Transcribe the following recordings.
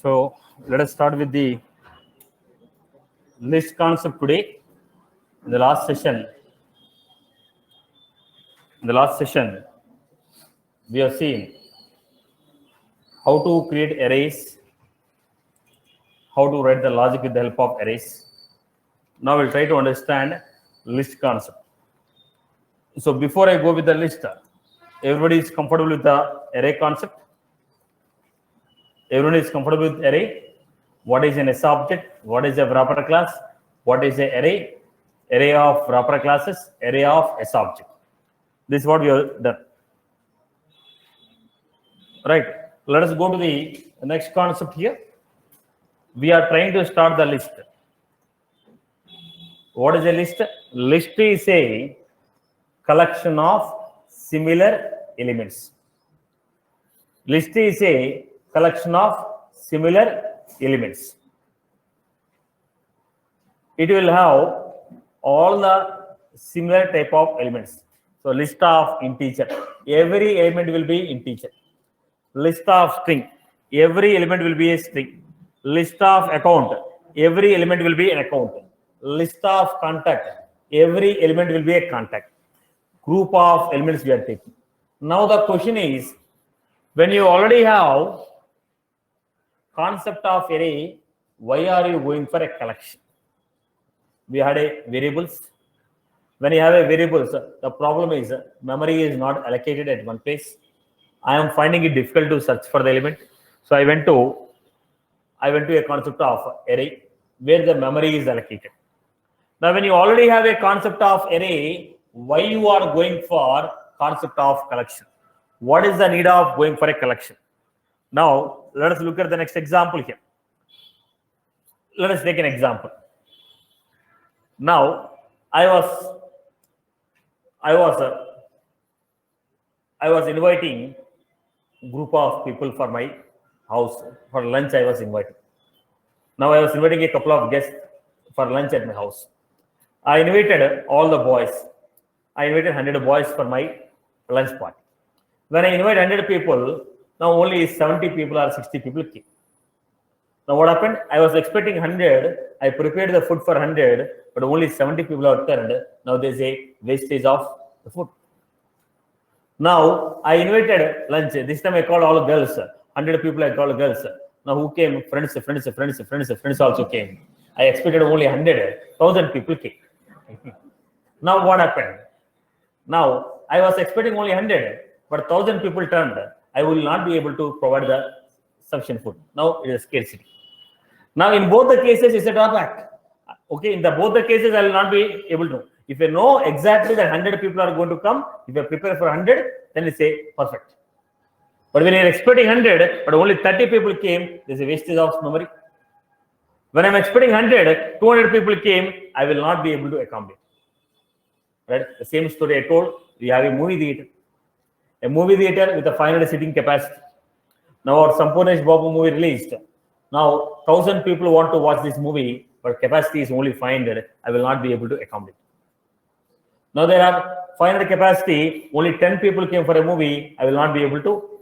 So let us start with the list concept today. In the last session, we have seen how to create arrays, how to write the logic with the help of arrays. Now we'll try to understand list concept. So before I go with the list, everybody is comfortable with the array concept? Everyone is comfortable with array? What is an S object? What is a wrapper class? What is an array? Array of wrapper classes, array of S object. This is what we have done. Right. Let us go to the next concept here. We are trying to start the list. What is a list? List is a collection of similar elements. List is a collection of similar elements. It will have all the similar type of elements. So list of integer, every element will be integer. List of string, every element will be a string. List of account, every element will be an account. List of contact, every element will be a contact. Group of elements we are taking. Now the question is, when you already have concept of array, why are you going for a collection? We had a variables. When you have a variables, the problem is memory is not allocated at one place. I am finding it difficult to search for the element. So I went to a concept of array where the memory is allocated. Now, when you already have a concept of array, why you are going for concept of collection? What is the need of going for a collection? Now, let us look at the next example here. Let us take an example. Now, I was inviting a group of people for my house. For lunch, I was inviting. Now, I was inviting a couple of guests for lunch at my house. I invited all the boys. I invited 100 boys for my lunch party. When I invite 100 people, now only 70 people or 60 people came. Now what happened? I was expecting 100. I prepared the food for 100, but only 70 people are turned. Now there's a wastage of the food. Now I invited lunch. This time I called all girls. 100 people I called girls. Now who came? Friends also came. I expected only 100. 1,000 people came. Now what happened? Now I was expecting only 100, but 1,000 people turned. I will not be able to provide the sufficient food. Now it is scarcity. Now in both the cases, it's a drawback. Okay, in both the cases, I will not be able to. If I know exactly that 100 people are going to come, if I prepare for 100, then it's a perfect. But when you're expecting 100, but only 30 people came, there's a wastage of memory. When I'm expecting 100, 200 people came, I will not be able to accommodate. Right? The same story I told. We have a movie theater. A movie theater with a 500 seating capacity. Now our Sampurnesh Babu movie released. Now 1,000 people want to watch this movie, but capacity is only 500. I will not be able to accommodate. Now there are 500 capacity, only 10 people came for a movie. I will not be able to,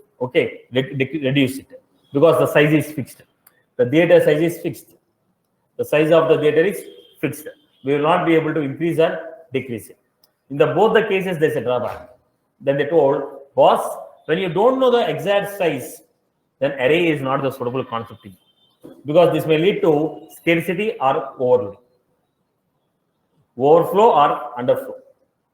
reduce it because the size is fixed. The theater size is fixed. The size of the theater is fixed. We will not be able to increase or decrease it. In both the cases, there's a drawback. Then they told, boss, when you don't know the exact size, then array is not the suitable concept because this may lead to scarcity or overload, overflow or underflow.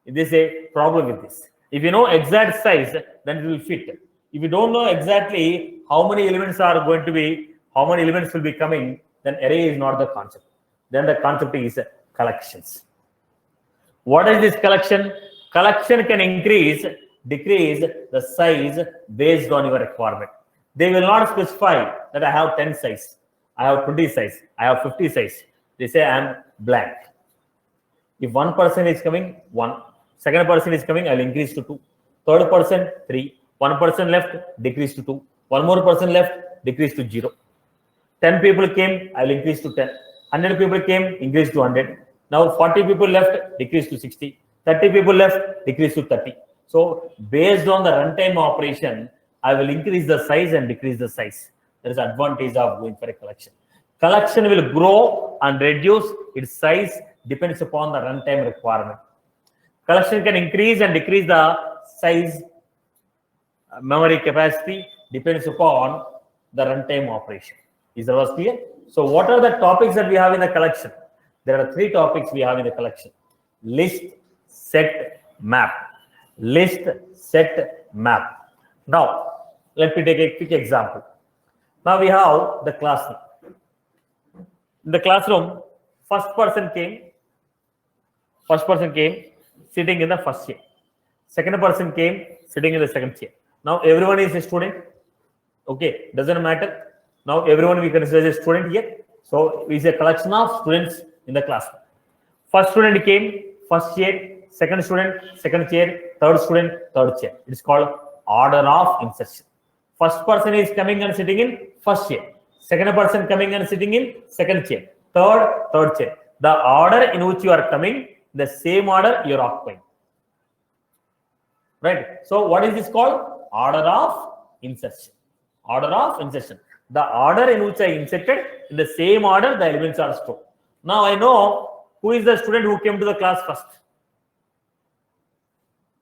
This is a problem with this. If you know exact size, then it will fit. If you don't know exactly how many elements are going to be, how many elements will be coming, then array is not the concept. Then the concept is collections. What is this collection? Collection can increase, decrease the size based on your requirement. They will not specify that I have 10 size, I have 20 size, I have 50 size. They say I am blank. If one person is coming, 1. Second person is coming, I will increase to 2. Third person, 3. One person left, decrease to 2. One more person left, decrease to 0. 10 people came, I will increase to 10. 100 people came, increase to 100. Now 40 people left, decrease to 60. 30 people left, decrease to 30. So based on the runtime operation, I will increase the size and decrease the size. There is advantage of going for a collection. Collection will grow and reduce its size depends upon the runtime requirement. Collection can increase and decrease the size, memory capacity depends upon the runtime operation. Is that was clear? So what are the topics that we have in the collection? There are 3 topics we have in the collection: list, set, map. List, set, map. Now, let me take a quick example. Now we have the classroom. In the classroom, first person came sitting in the first chair. Second person came sitting in the second chair. Now everyone is a student. Okay, doesn't matter. Now everyone we consider as a student here. So it is a collection of students in the classroom. First student came, first chair. Second student, second chair. Third student, third chair. It is called order of insertion. First person is coming and sitting in first chair. Second person coming and sitting in second chair. Third chair. The order in which you are coming, the same order you are occupying. Right? So what is this called? Order of insertion. Order of insertion. The order in which I inserted, in the same order the elements are stored. Now I know who is the student who came to the class first.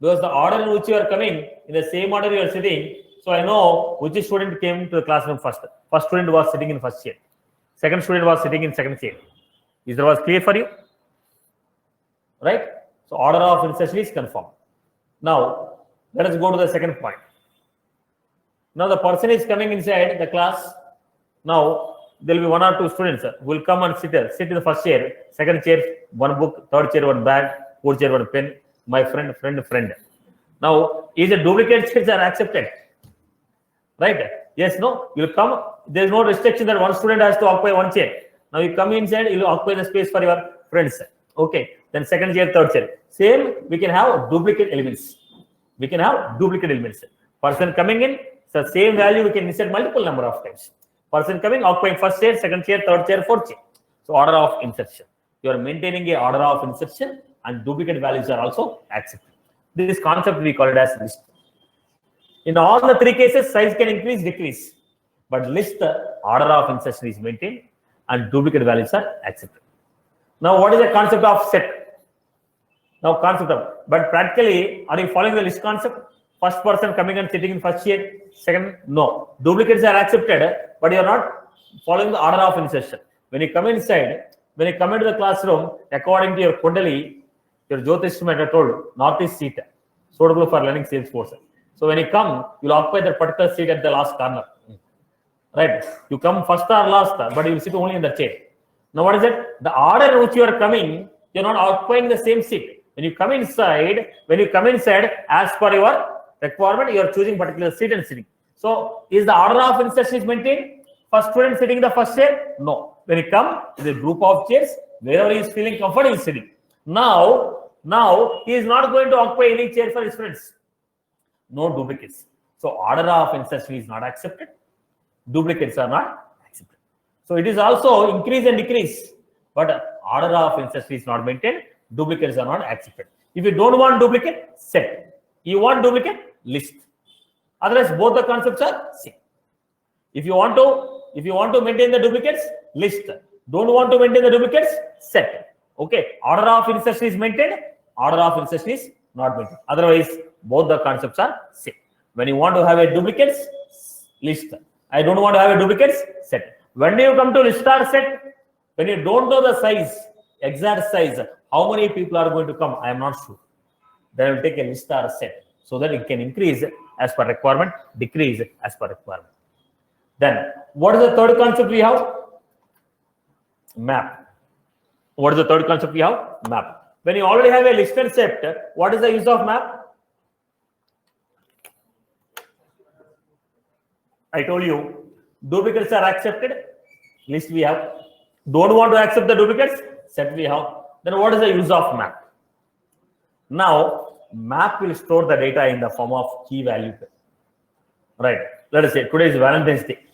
Because the order in which you are coming, in the same order you are sitting, so I know which student came to the classroom first. First student was sitting in first chair. Second student was sitting in second chair. Is that was clear for you? Right? So order of insertion is confirmed. Now, let us go to the second point. Now the person is coming inside the class. Now there will be 1 or 2 students who will come and sit in the first chair, second chair, 1 book, third chair, 1 bag, fourth chair, 1 pen. My friend. Now, is a duplicate chairs are accepted? Right? Yes, no? You will come. There is no restriction that 1 student has to occupy 1 chair. Now you come inside, you will occupy the space for your friends. Okay. Then second chair, third chair. Same, we can have duplicate elements. Person coming in, so same value we can insert multiple number of times. Person coming, occupying first chair, second chair, third chair, fourth chair. So order of insertion. You are maintaining a order of insertion and duplicate values are also accepted. This concept we call it as list. In all the 3 cases, size can increase, decrease. But list, order of insertion is maintained and duplicate values are accepted. Now, what is the concept of set? Now, but practically, are you following the list concept? First person coming and sitting in first chair, second, no. Duplicates are accepted, but you are not following the order of insertion. When you come inside, when you come into the classroom, according to your Kundali, your Jyotish method told northeast seat, suitable for learning Salesforce. So when you come, you will occupy that particular seat at the last corner. Right? You come first or last, but you will sit only in the chair. Now what is it? The order in which you are coming, you are not occupying the same seat. When you come inside, as per your requirement, you are choosing particular seat and sitting. So is the order of insertion is maintained? First student sitting in the first chair? No. When you come, it is a group of chairs, wherever he is feeling comfortable, he is sitting. Now he is not going to occupy any chair for his friends. No duplicates. So order of insertion is not accepted. Duplicates are not accepted. So it is also increase and decrease, but order of insertion is not maintained. Duplicates are not accepted. If you don't want duplicate, set. You want duplicate, list. Otherwise, both the concepts are same. If you want to maintain the duplicates, list. Don't want to maintain the duplicates, set. Okay. Order of insertion is maintained. Order of insertion is not maintained. Otherwise, both the concepts are same. When you want to have a duplicates, list. I don't want to have a duplicates, set. When do you come to list or set? When you don't know the size, exact size, how many people are going to come? I am not sure. Then I will take a list or set so that it can increase as per requirement, decrease as per requirement. Then, what is the third concept we have? Map. What is the third concept we have? Map. When you already have a list and set, what is the use of map? I told you, duplicates are accepted, list we have. Don't want to accept the duplicates, set we have. Then what is the use of map? Now, map will store the data in the form of key value. Right. Let us say today is Valentine's Day.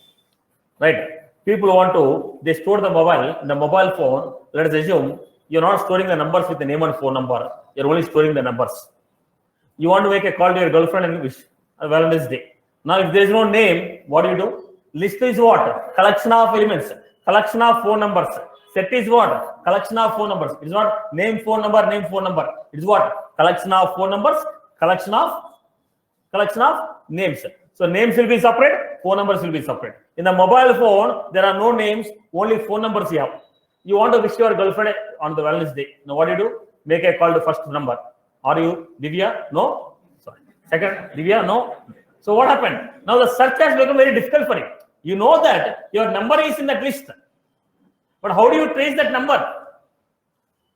Right. People want to, they store the mobile phone. Let us assume you're not storing the numbers with the name and phone number. You're only storing the numbers. You want to make a call to your girlfriend and wish Valentine's Day. Now, if there is no name, what do? List is what? Collection of elements. Collection of phone numbers. Set is what? Collection of phone numbers. It is not name phone number, name phone number. It is what? Collection of phone numbers, collection of names. So names will be separate, phone numbers will be separate. In the mobile phone, there are no names, only phone numbers you have. You want to wish your girlfriend on the Wellness Day. Now what do? Make a call to first number. Are you Divya? No. Sorry. Second, Divya? No. So what happened? Now the search has become very difficult for you. You know that your number is in that list. But how do you trace that number?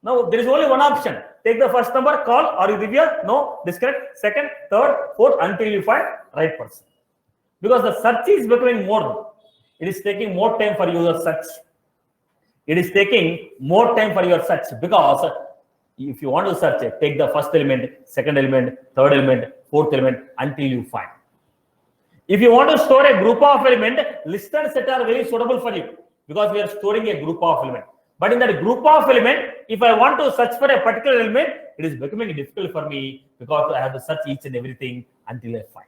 Now there is only one option. Take the first number, call. Are you Divya? No. Disconnect. Second, third, fourth, until you find right person. Because the search is becoming more. It is taking more time for your search. It is taking more time for your search because if you want to search, take the first element, second element, third element, fourth element until you find. If you want to store a group of element, list and set are very suitable for you because we are storing a group of element. But in that group of element, if I want to search for a particular element, it is becoming difficult for me because I have to search each and everything until I find.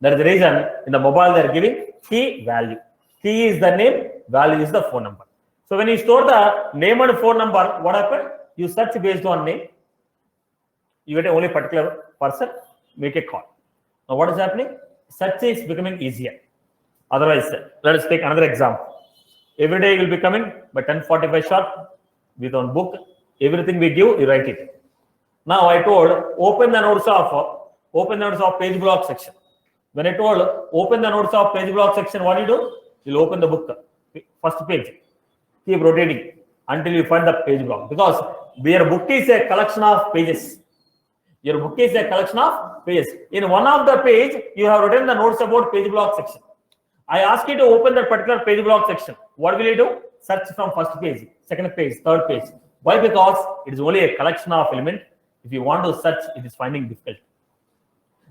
That is the reason in the mobile they are giving key value. Key is the name, value is the phone number. So when you store the name and phone number, what happened? You search based on name. You get only particular person, make a call. Now what is happening? Search is becoming easier. Otherwise, let us take another example. Every day you will be coming by 10:45 sharp with one book. Everything we give, you write it. Now I told open the notes of page block section. When I told open the notes of page block section, what do? You'll open the book, first page. Keep rotating until you find the page block because your book is a collection of pages. Your book is a collection of pages. In one of the page, you have written the notes about page block section. I ask you to open that particular page block section. What will you do? Search from first page, second page, third page. Why? Because it is only a collection of elements. If you want to search, it is finding difficult.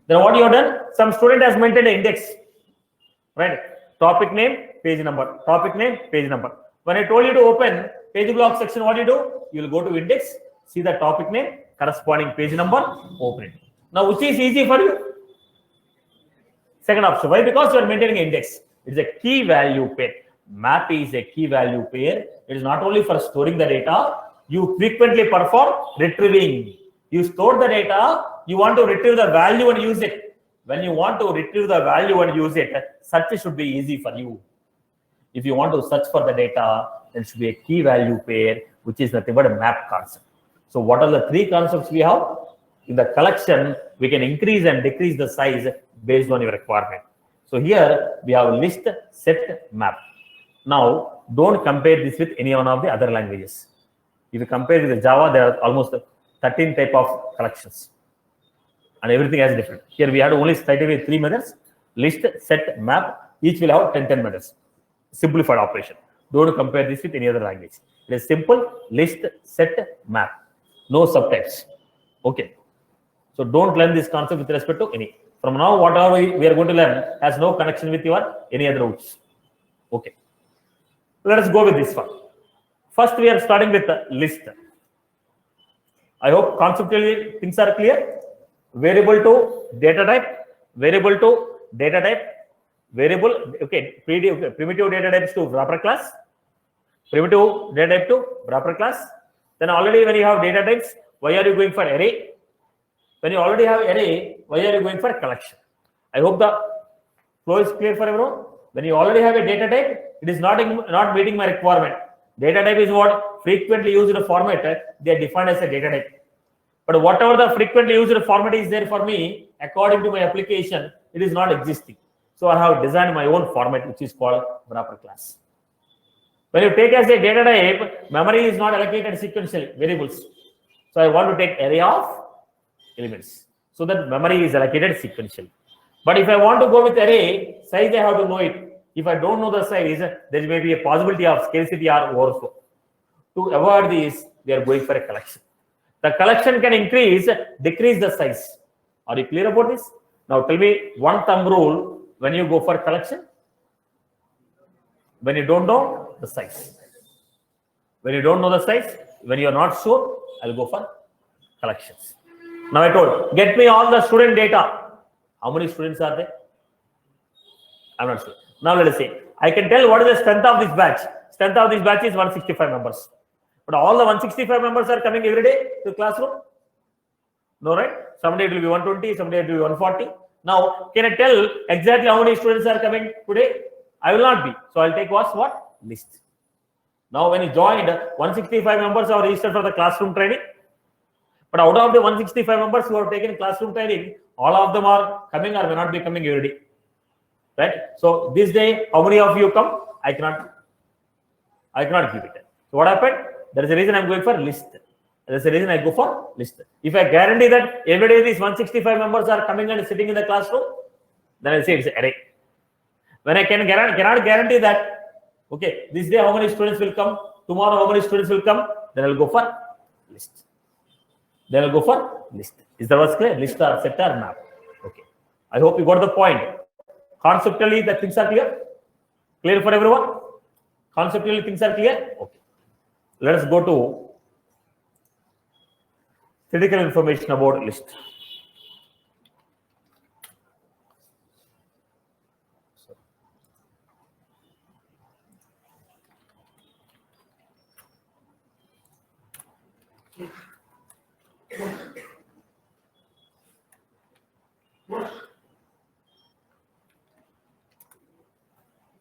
Then what you have done? Some student has maintained an index, right? Topic name, page number. Topic name, page number. When I told you to open page block section, what do? You will go to index, see the topic name, corresponding page number, open it. Now, which is easy for you? Second option. Why? Because you are maintaining index. It is a key value pair. Map is a key value pair. It is not only for storing the data. You frequently perform retrieving. You store the data. You want to retrieve the value and use it. When you want to retrieve the value and use it, search should be easy for you. If you want to search for the data, then it should be a key value pair, which is nothing but a map concept. So what are the three concepts we have? In the collection, we can increase and decrease the size based on your requirement. So here we have list, set, map. Now, don't compare this with any one of the other languages. If you compare with the Java, there are almost 13 type of collections. And everything is different. Here we had only started with 3 methods: list, set, map. Each will have 10 methods. Simplified operation. Don't compare this with any other language. It is simple: list, set, map. No subtypes. Okay. So don't learn this concept with respect to any. From now, whatever we are going to learn has no connection with your any other roots. Okay. Let us go with this one. First, we are starting with the list. I hope conceptually things are clear. Variable to data type, variable to data type, variable, okay, primitive data types to wrapper class, primitive data type to wrapper class. Then already when you have data types, why are you going for array? When you already have array, why are you going for collection? I hope the flow is clear for everyone. When you already have a data type, it is not meeting my requirement. Data type is what frequently used format. They are defined as a data type. But whatever the frequently used format is there for me, according to my application, it is not existing. So I have designed my own format, which is called wrapper class. When you take as a data type, memory is not allocated sequentially, variables. So I want to take array of elements. So that memory is allocated sequentially. But if I want to go with array, size I have to know it. If I don't know the size, there may be a possibility of scarcity or overflow. To avoid this, they are going for a collection. The collection can increase, decrease the size. Are you clear about this? Now tell me one thumb rule when you go for collection. When you don't know the size. When you don't know the size, when you are not sure, I'll go for collections. Now I told, get me all the student data. How many students are there? I'm not sure. Now let us see. I can tell what is the strength of this batch. Strength of this batch is 165 members. But all the 165 members are coming every day to classroom? No, right? Someday it will be 120, someday it will be 140. Now, can I tell exactly how many students are coming today? I will not be. So I'll take what? List. Now, when you joined, 165 members are registered for the classroom training. But out of the 165 members who have taken classroom training, all of them are coming or may not be coming every day. Right? So this day, how many of you come? I cannot give it. So what happened? There is a reason I'm going for list. There is a reason I go for list. If I guarantee that every day these 165 members are coming and sitting in the classroom, then I say it's array. When I cannot guarantee that, okay, this day how many students will come, tomorrow how many students will come, then I'll go for list. Then I'll go for list. Is that what's clear? List or set or map. Okay. I hope you got the point. Conceptually, the things are clear. Clear for everyone? Conceptually, things are clear. Okay. Let us go to critical information about list.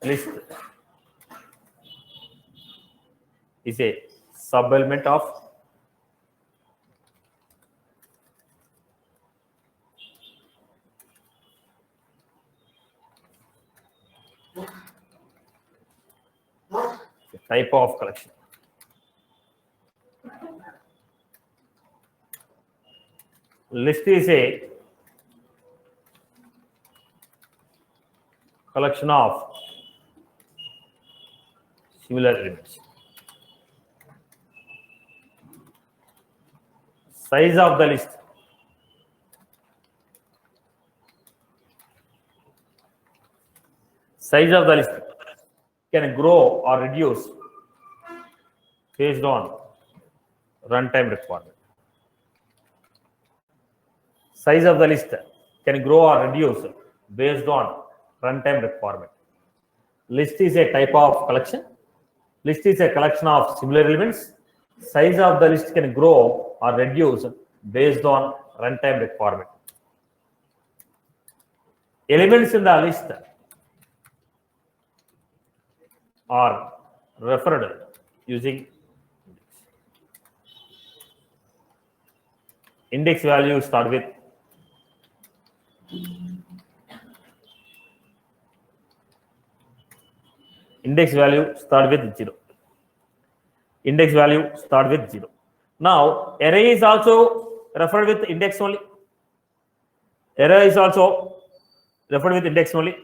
List is a sub-element of type of collection. List is a collection of similar elements. Size of the list can grow or reduce based on runtime requirement. Size of the list can grow or reduce based on runtime requirement. List is a type of collection. List is a collection of similar elements. Size of the list can grow or reduce based on runtime requirement. Elements in the list are referred using index value start with index value start with 0. Index value start with 0. Now, array is also referred with index only. Array is also referred with index only.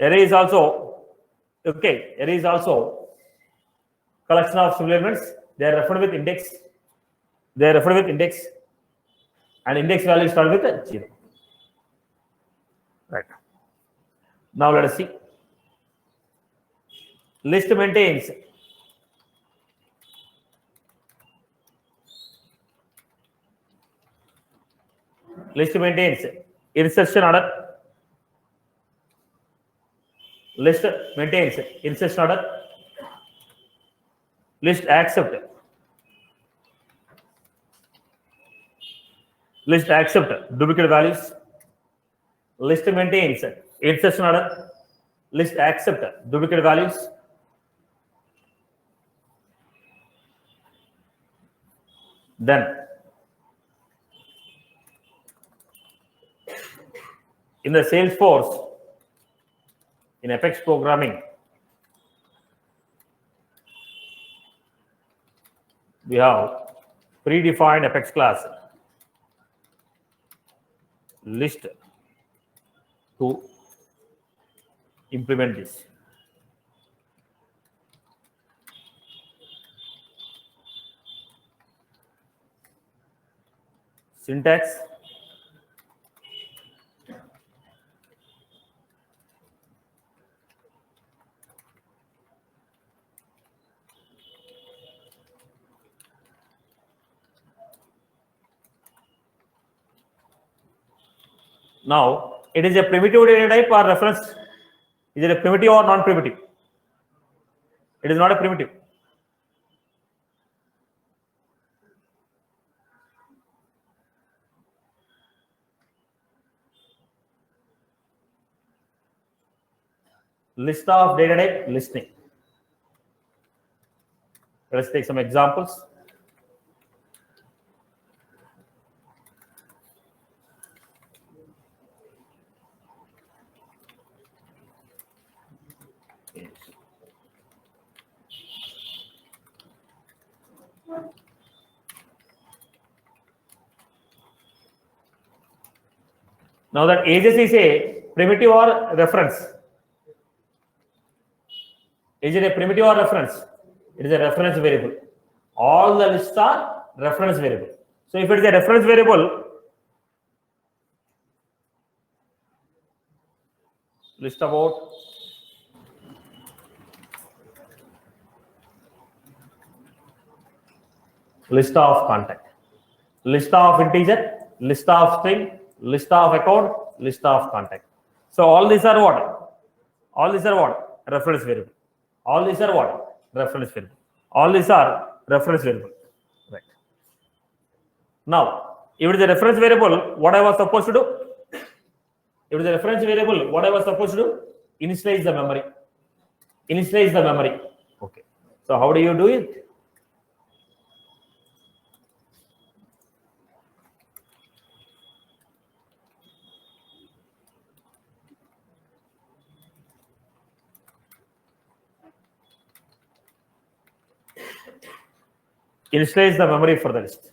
Array is also, okay, array is also collection of similar elements. They are referred with index. They are referred with index. And index value start with 0. Right. Now let us see. List maintains insertion order. List maintains insertion order. List accept duplicate values. List maintains insertion order. List accept duplicate values. Then in the Salesforce, in Apex programming, we have predefined Apex class list to implement this. Syntax: now It is a primitive data type or reference. Is it a primitive or non-primitive? It is not a primitive. List of data type listing. Let's take some examples. Now that ages is a primitive or reference. Is it a primitive or reference? It is a reference variable. All the lists are reference variable. So if it is a reference variable, list about list of contact, list of integer, list of string, list of account, list of contact. So all these are what? All these are what? Reference variable. All these are what? Reference variable. All these are reference variable. Right. Now, if it is a reference variable, what I was supposed to do? If it is a reference variable, what I was supposed to do? Initialize the memory. Initialize the memory. Okay. So how do you do it? Initialize the memory for the list.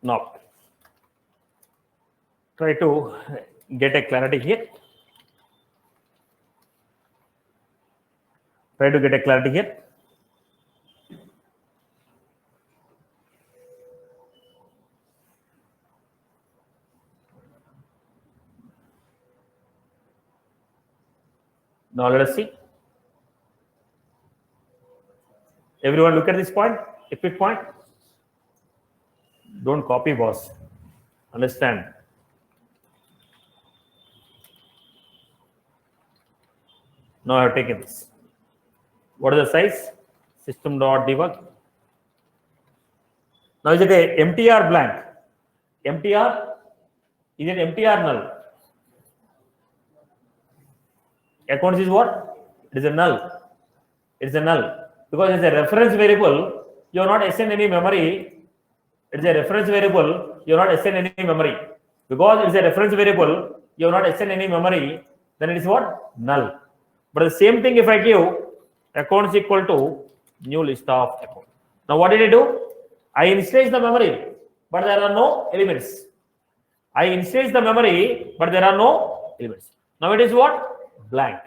Now, try to get a clarity here. Try to get a clarity here. Now let us see. Everyone look at this point, a quick point. Don't copy, boss. Understand. Now I have taken this. What is the size? System.debug. Now is it a empty or blank? Empty or? Is it empty or null? Accounts is what? It is a null. It is a null. Because it's a reference variable, you are not assigned any memory. It is a reference variable, you are not assigned any memory. Because it is a reference variable, you are not assigned any memory, then it is what? Null. But the same thing if I give accounts equal to new list of accounts. Now what did I do? I initialize the memory, but there are no elements. I initialize the memory, but there are no elements. Now it is what? Blank.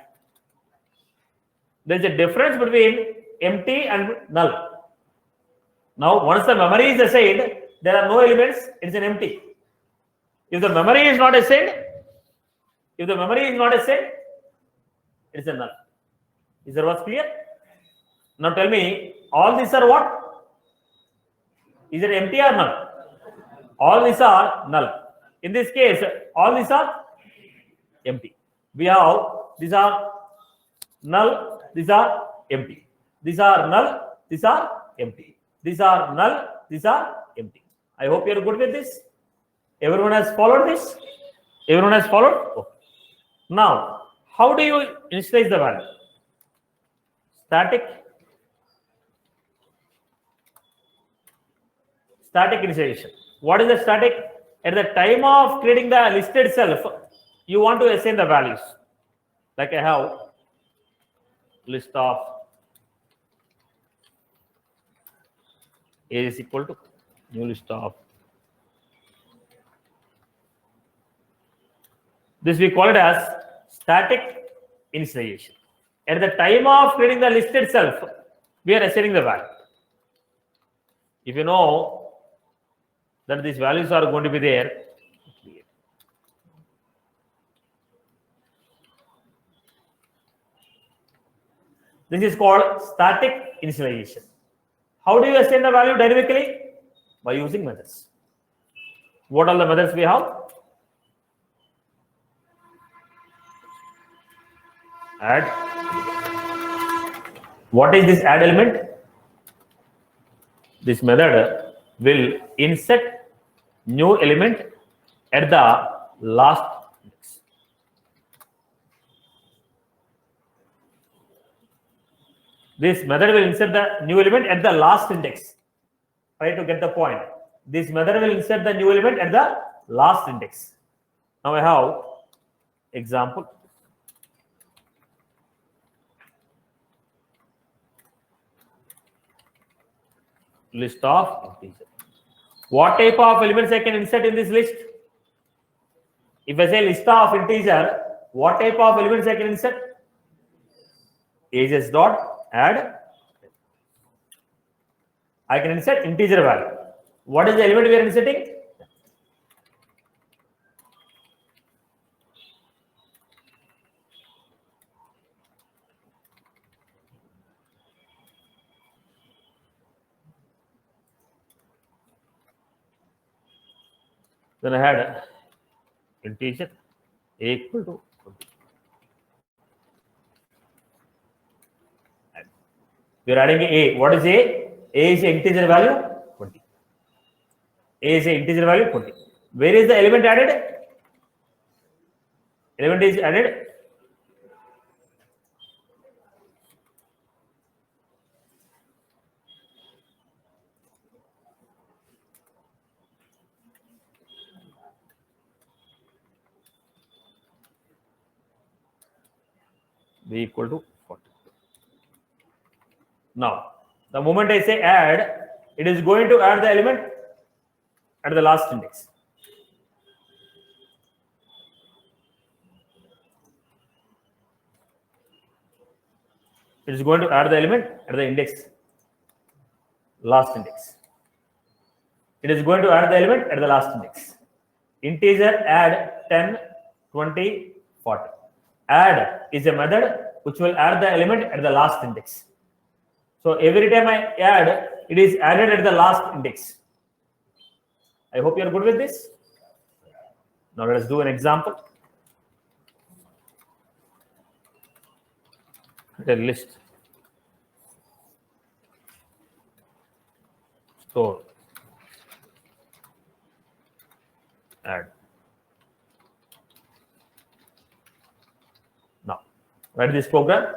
There is a difference between empty and null. Now once the memory is assigned, there are no elements, it is an empty. If the memory is not assigned, it is a null. Is that what's clear? Now tell me, all these are what? Is it empty or null? All these are null. In this case, all these are empty. We have, these are null, these are empty. These are null, these are empty. These are null, these are empty. I hope you are good with this. Everyone has followed this? Everyone has followed? Okay. Now, how do you initialize the value? Static initialization. What is the static? At the time of creating the list itself, you want to assign the values. Like I have list of age is equal to new list of. This we call it as static initialization. At the time of creating the list itself, we are assigning the value. If you know that these values are going to be there, this is called static initialization. How do you assign the value dynamically? By using methods. What are the methods we have? Add. What is this add element? This method will insert new element at the last index. This method will insert the new element at the last index. Try to get the point. This method will insert the new element at the last index. Now I have example. List of integer. What type of elements I can insert in this list? If I say list of integer, what type of elements I can insert? Ages dot add. I can insert integer value. What is the element we are inserting? Then I had integer a equal to 20. We are adding a. What is a? A is an integer value 20. A is an integer value 20. Where is the element added? Element is added. B equal to 40. Now, the moment I say add, it is going to add the element at the last index. It is going to add the element at the index, last index. It is going to add the element at the last index. Integer add 10, 20, 40. Add is a method which will add the element at the last index. So every time I add, it is added at the last index. I hope you are good with this. Now let us do an example. The list. Store. Add. Now, write this program.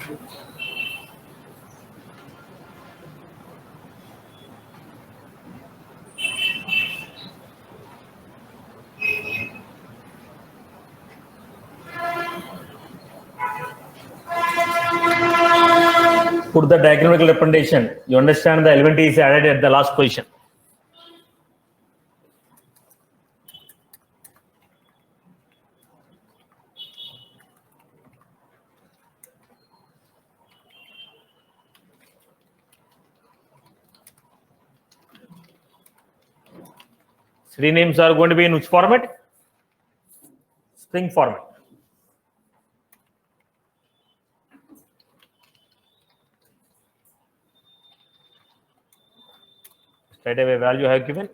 Put the diagonal representation. You understand the element is added at the last position. Three names are going to be in which format? String format. Straight away value I have given.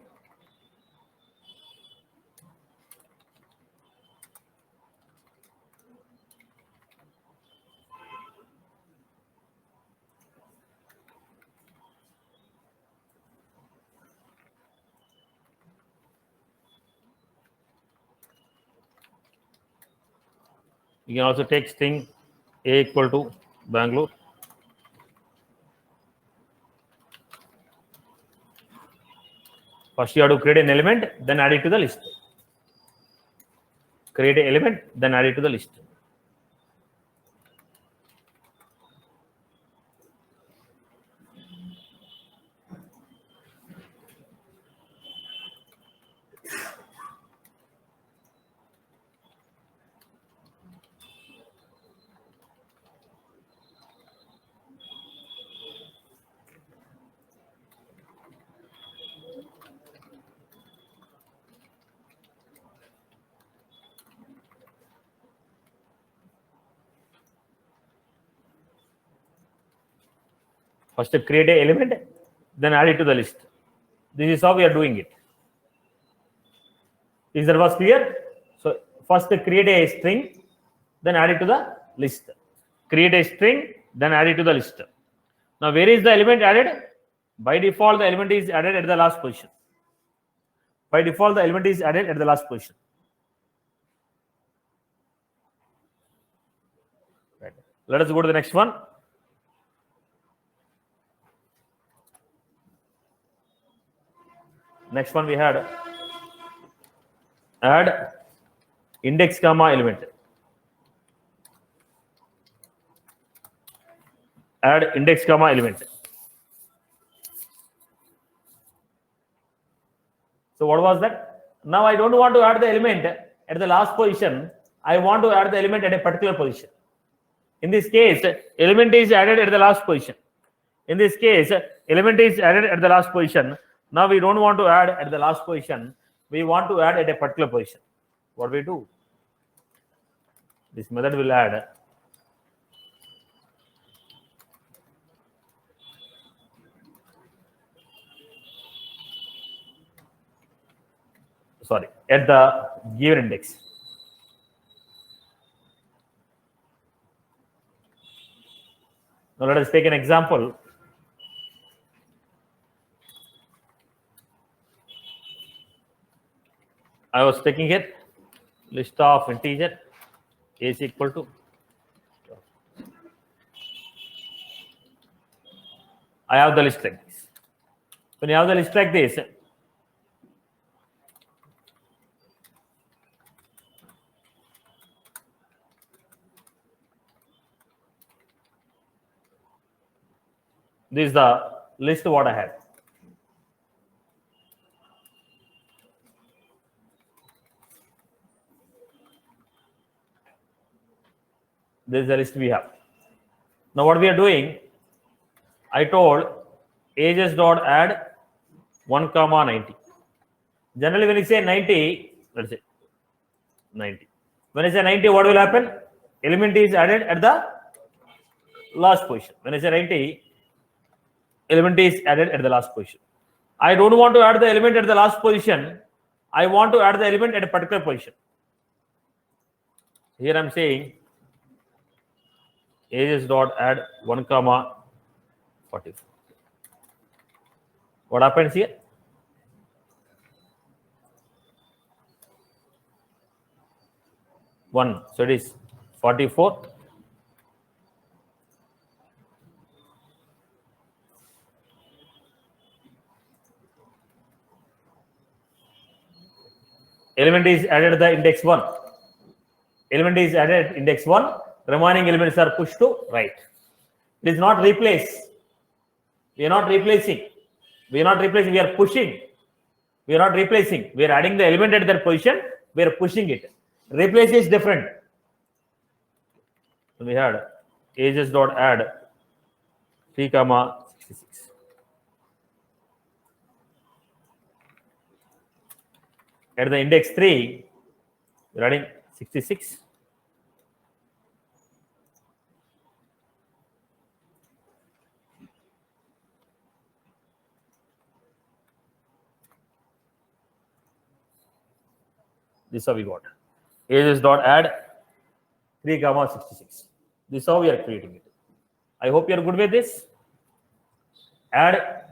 You can also take string A equal to Bangalore. First you have to create an element, then add it to the list. Create an element, then add it to the list. First create an element, then add it to the list. This is how we are doing it. Is that was clear? So first create a string, then add it to the list. Create a string, then add it to the list. Now where is the element added? By default, the element is added at the last position. By default, the element is added at the last position. Right. Let us go to the next one. Next one we had add index comma element. Add index comma element. So what was that? Now I don't want to add the element at the last position. I want to add the element at a particular position. In this case, element is added at the last position. In this case, element is added at the last position. Now we don't want to add at the last position. We want to add at a particular position. What we do? This method will add at the given index. Now let us take an example. I was taking it list of integer is equal to I have the list like this. When you have the list like this, this is the list what I have. This is the list we have. Now what we are doing, I told ages dot add 1 comma 90. Generally when you say 90, let's say 90. When I say 90, what will happen? Element is added at the last position. When I say 90, element is added at the last position. I don't want to add the element at the last position. I want to add the element at a particular position. Here I am saying ages dot add 1 comma 44. What happens here? One, so it is 44. Element is added at the index 1. Element is added at index 1. Remaining elements are pushed to right. It is not replace. We are not replacing. We are not replacing. We are pushing. We are not replacing. We are adding the element at that position. We are pushing it. Replace is different. So we had ages dot add 3 comma 66. At the index 3, we are adding 66. This is how we got. Ages dot add 3 comma 66. This is how we are creating it. I hope you are good with this. Add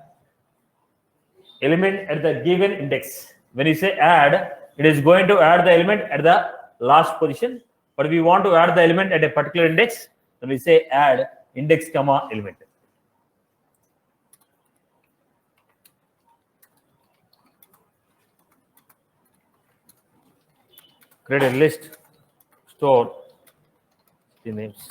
element at the given index. When you say add, it is going to add the element at the last position. But we want to add the element at a particular index. Then we say add index comma element. Create a list, store the names.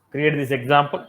Create this example.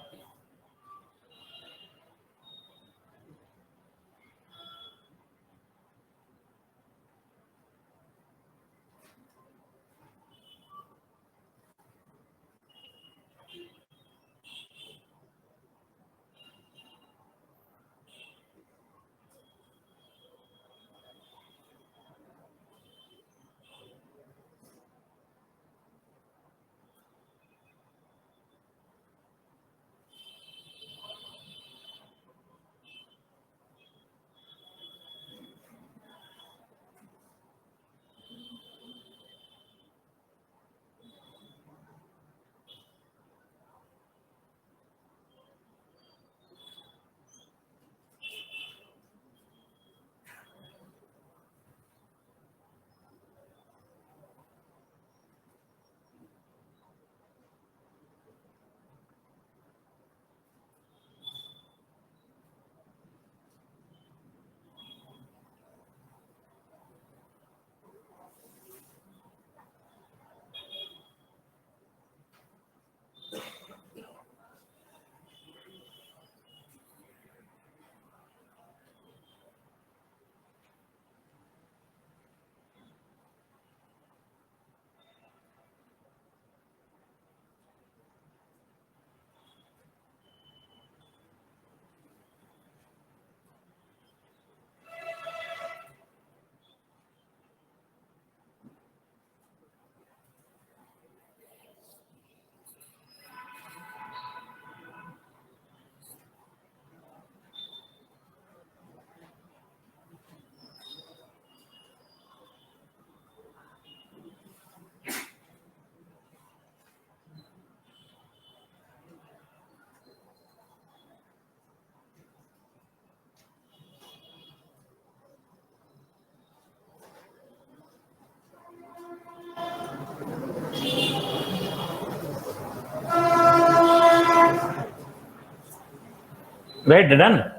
Right, done.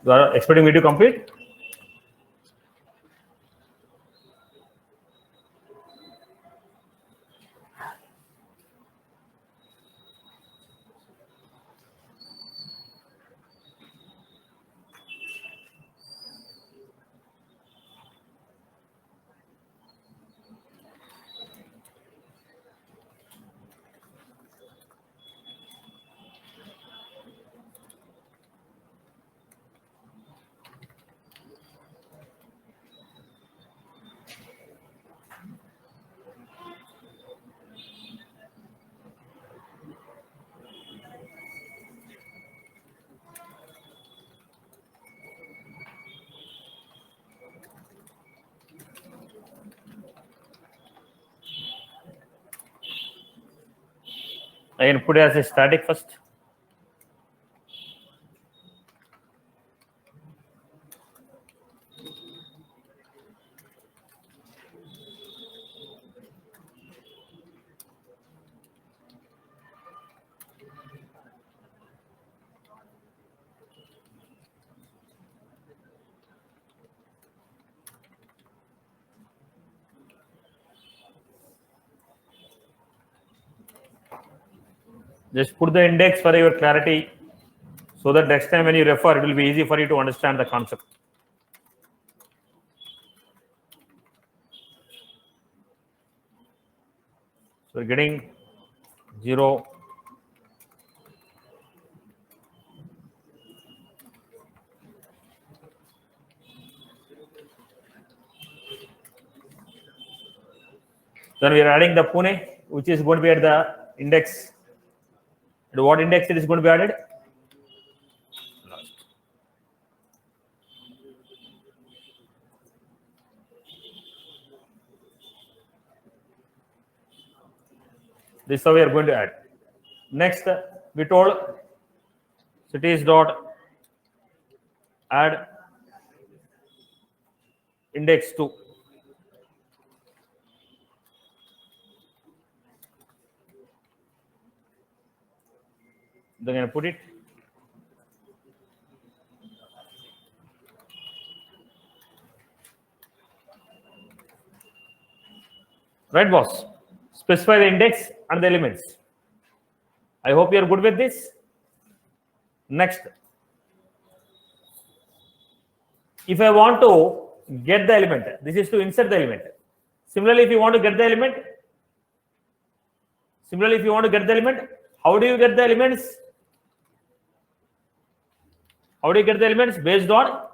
You are expecting me to complete? I can put it as a static first. Just put the index for your clarity, so that next time when you refer, it will be easy for you to understand the concept. So we're getting 0, then we are adding the Pune, which is going to be at the index. At what index it is going to be added? Last. This is how we are going to add. Next, we told cities dot add index 2. Then I'm going to put it. Right, boss? Specify the index and the elements. I hope you are good with this. Next, if I want to get the element, this is to insert the element. Similarly, if you want to get the element, how do you get the elements? How do you get the elements? Based on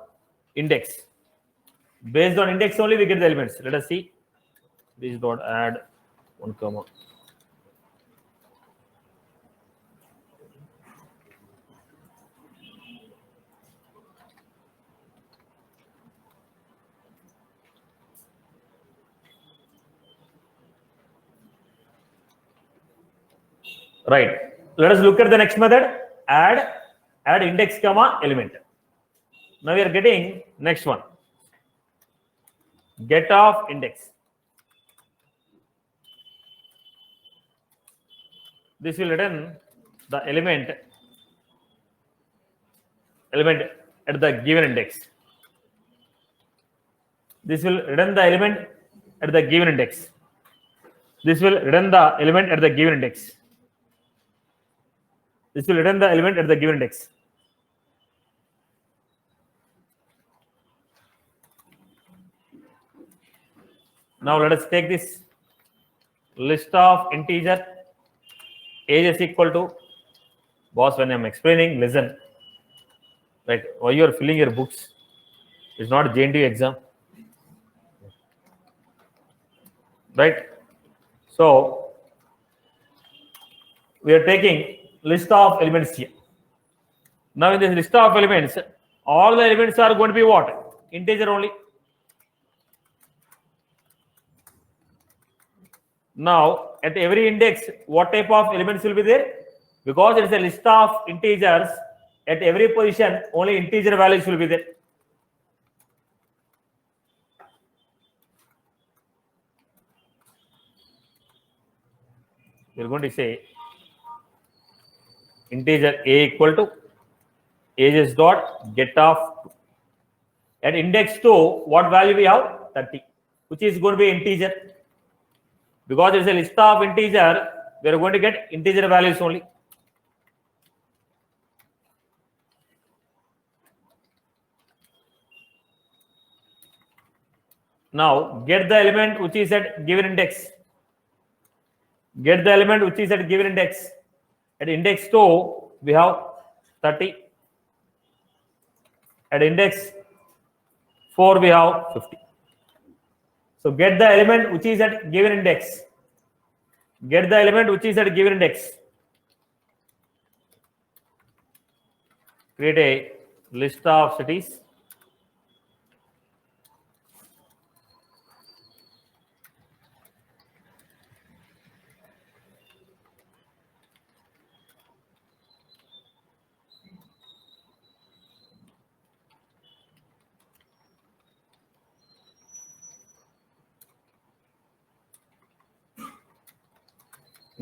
index. Based on index only we get the elements. Let us see. This dot add 1 comma. Right. Let us look at the next method. Add index comma element. Now we are getting next one. Get of index. This will return the element at the given index. This will return the element at the given index. This will return the element at the given index. This will return the element at the given index. Now let us take this list of integer age is equal to, boss, when I'm explaining, listen. Right, why you are filling your books? It's not JNTU exam. Right? So we are taking list of elements here. Now in this list of elements, all the elements are going to be what? Integer only. Now at every index, what type of elements will be there? Because it is a list of integers, at every position only integer values will be there. We are going to say integer a equal to ages dot get of 2. At index 2, what value we have? 30, which is going to be integer. Because it is a list of integer, we are going to get integer values only. Now get the element which is at given index. Get the element which is at given index. At index 2, we have 30. At index 4, we have 50. So get the element which is at given index. Get the element which is at given index. Create a list of cities.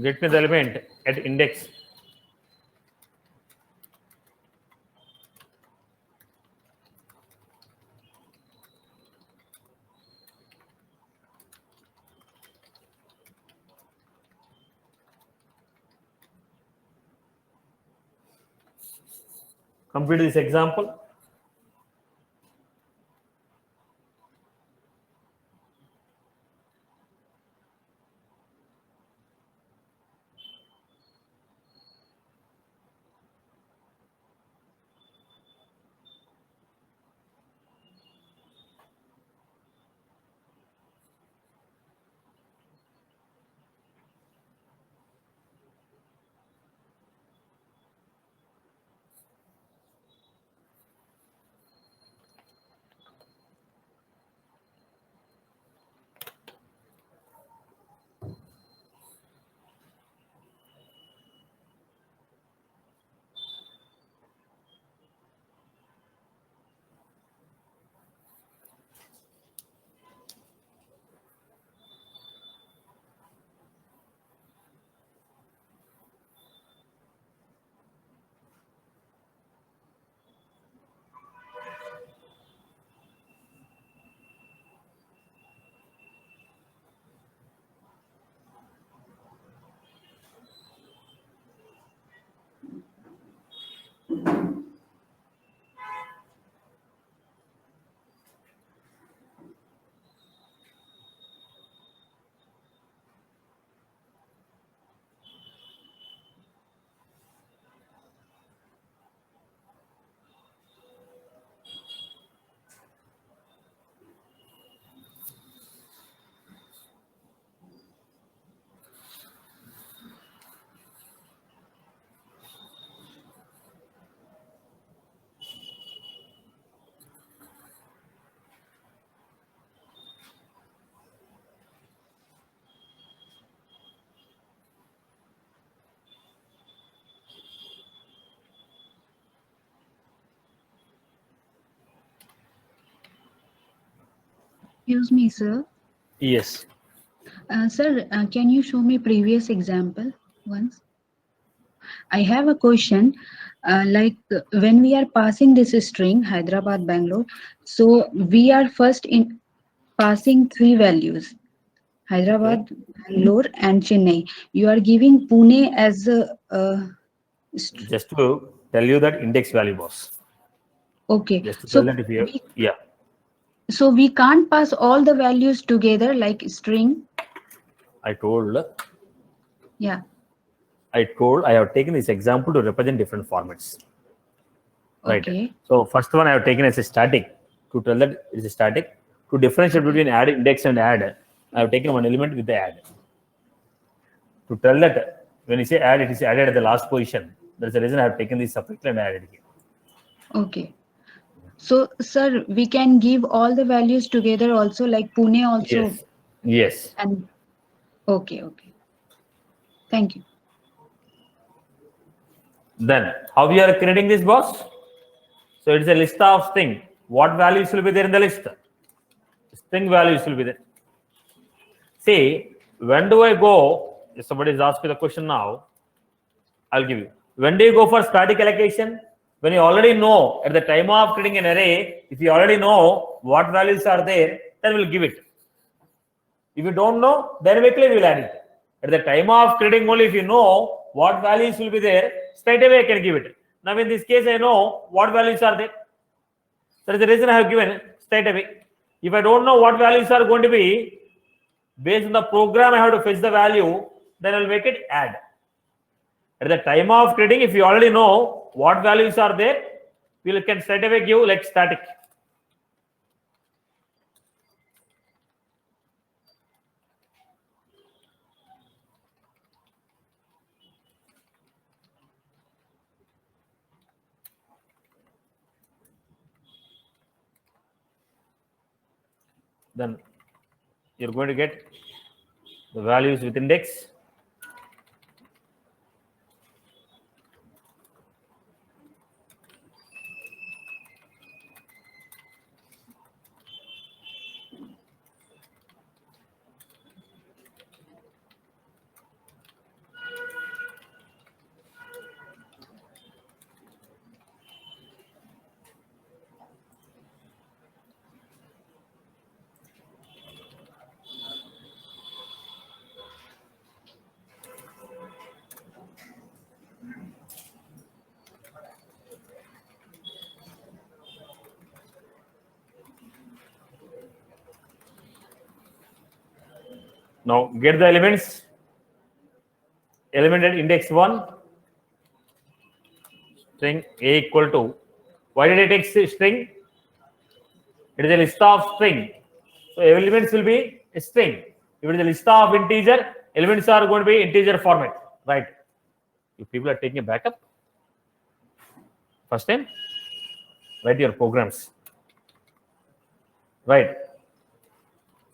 Get me the element at index. Complete this example. Excuse me, sir. Yes. Sir, can you show me previous example once? I have a question. When we are passing this string, Hyderabad, Bangalore, so we are first in passing three values, Okay. Hyderabad, Bangalore, and Chennai. You are giving Pune as a Just to tell you that index value was. okay. Just to tell So that if you we yeah, so we can't pass all the values together like string. I told Yeah. I have taken this example to represent different formats. Right. Okay. So first one I have taken as a static to tell that it is a static. To differentiate Okay. between add index and add, I have taken one element with the add. To tell that when you say add, it is added at the last position. That's the reason I have taken this separately and added here. Okay. So, sir, we can give all the values together also, like Pune also. Yes. Yes. And okay, okay. Thank you. Then how we are creating this box? So it's a list of string. What values will be there in the list? String values will be there. See, when do I go? If somebody is asking the question now, I'll give you. When do you go for static allocation? When you already know at the time of creating an array, if you already know what values are there, then we'll give it. If you don't know, then we'll add it. At the time of creating only, if you know what values will be there, straight away I can give it. Now in this case, I know what values are there. That is the reason I have given straight away. If I don't know what values are going to be, based on the program I have to fetch the value, then I'll make it add. At the time of creating, if you already know what values are there, we can straight away give like static. Then you're going to get the values with index. Now get the elements. Element at index 1. String A equal to. Why did I take string? It is a list of string. So elements will be a string. If it is a list of integer, elements are going to be integer format, right? If people are taking a backup, first time, write your programs, right?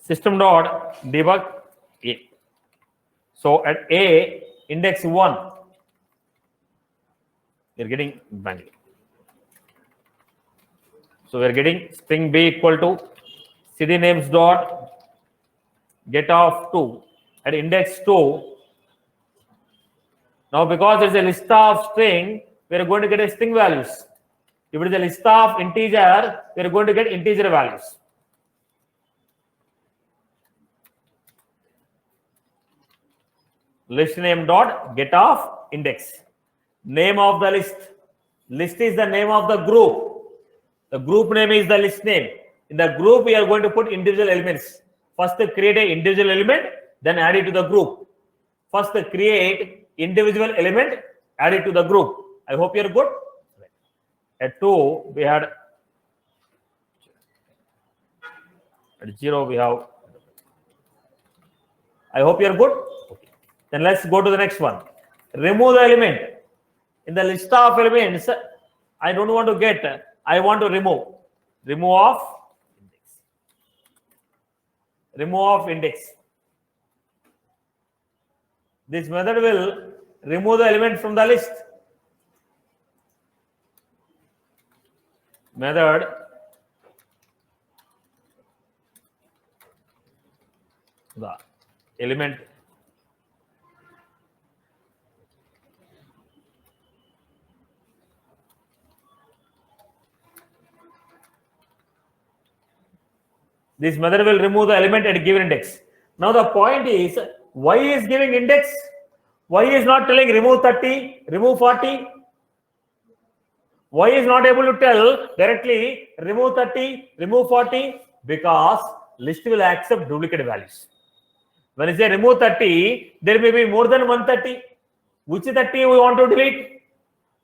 System dot debug A. So at A index 1, you're getting bang. So we're getting string B equal to cd names dot get of 2 at index 2. Now because it's a list of string, we're going to get a string values. If it is a list of integer, we're going to get integer values. List name dot get of index. Name of the list. List is the name of the group. The group name is the list name. In the group, we are going to put individual elements. First, create an individual element, then add it to the group. First, create individual element, add it to the group. I hope you're good. At 2, we had. At 0, we have. I hope you're good. Okay. Then let's go to the next one. Remove the element. In the list of elements, I don't want to get. I want to remove. Remove of index. Remove of index. This method will remove the element from the list. Method the element this method will remove the element at a given index. Now the point is, why is giving index? Why is not telling remove 30, remove 40? Why is not able to tell directly remove 30, remove 40? Because list will accept duplicate values. When I say remove 30, there may be more than 130. Which 30 we want to delete?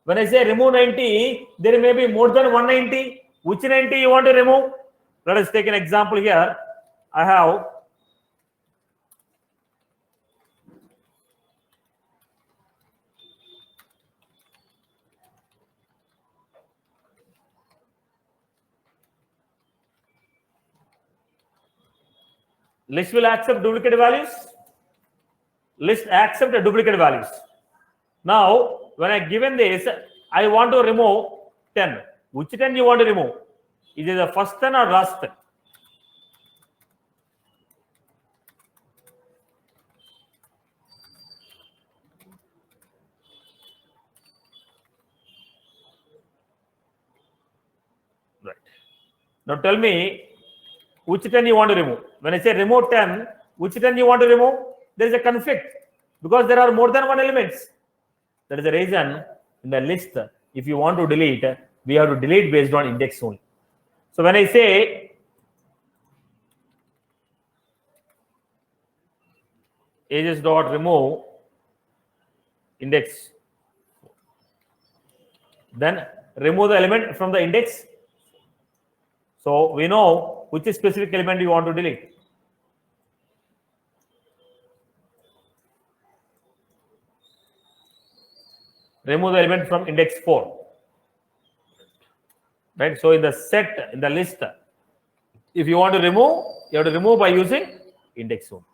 When I say remove 90, there may be more than 190. Which 90 you want to remove? Let us take an example here. I have list will accept duplicate values. List accept duplicate values. Now, when I given this, I want to remove 10. Which 10 you want to remove? Is it the first 10 or last 10? Right. Now tell me which 10 you want to remove. When I say remove 10, which 10 you want to remove? There is a conflict because there are more than one elements. That is the reason in the list, if you want to delete, we have to delete based on index only. So when I say ages dot remove index, then remove the element from the index. So we know which specific element you want to delete. Remove the element from index 4. Right? So in the set, in the list, if you want to remove, you have to remove by using index 1.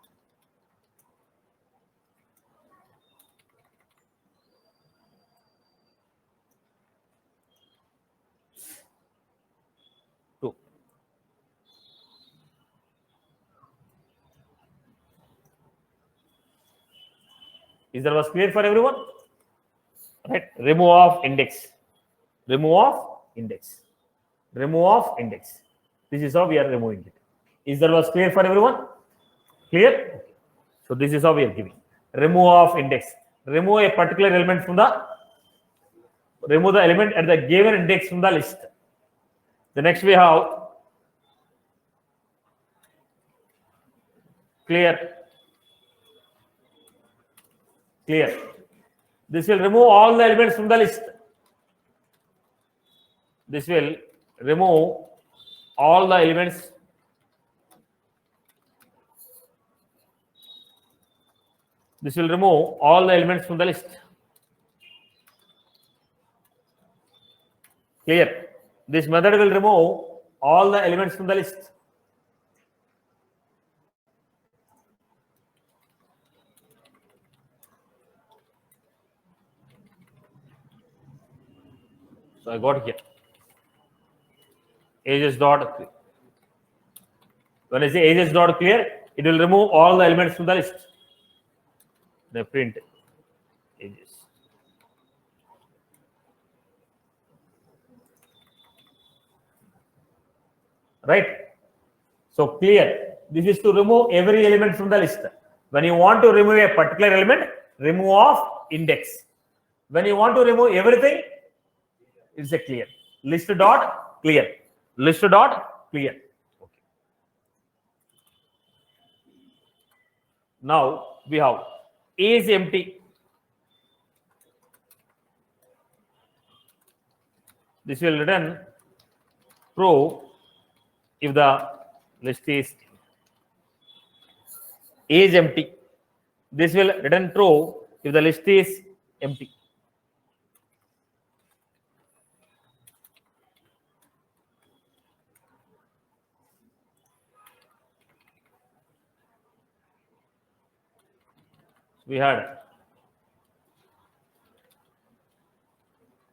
Is that was clear for everyone? Right? Remove of index. Remove of index. Remove of index. This is how we are removing it. Is that was clear for everyone? Clear? So this is how we are giving. Remove of index. Remove a particular element from the. Remove the element at the given index from the list. The next we have clear. Clear. This will remove all the elements from the list. This will remove all the elements. This will remove all the elements from the list. Clear. This method will remove all the elements from the list. So I got here. Age is not clear. When I say age is not clear, it will remove all the elements from the list. They print ages. Right? So clear. This is to remove every element from the list. When you want to remove a particular element, remove off index. When you want to remove everything, it's a clear. List dot clear. List dot clear. Okay. Now we have is empty. This will return true if the list is empty. This will return true if the list is empty. We had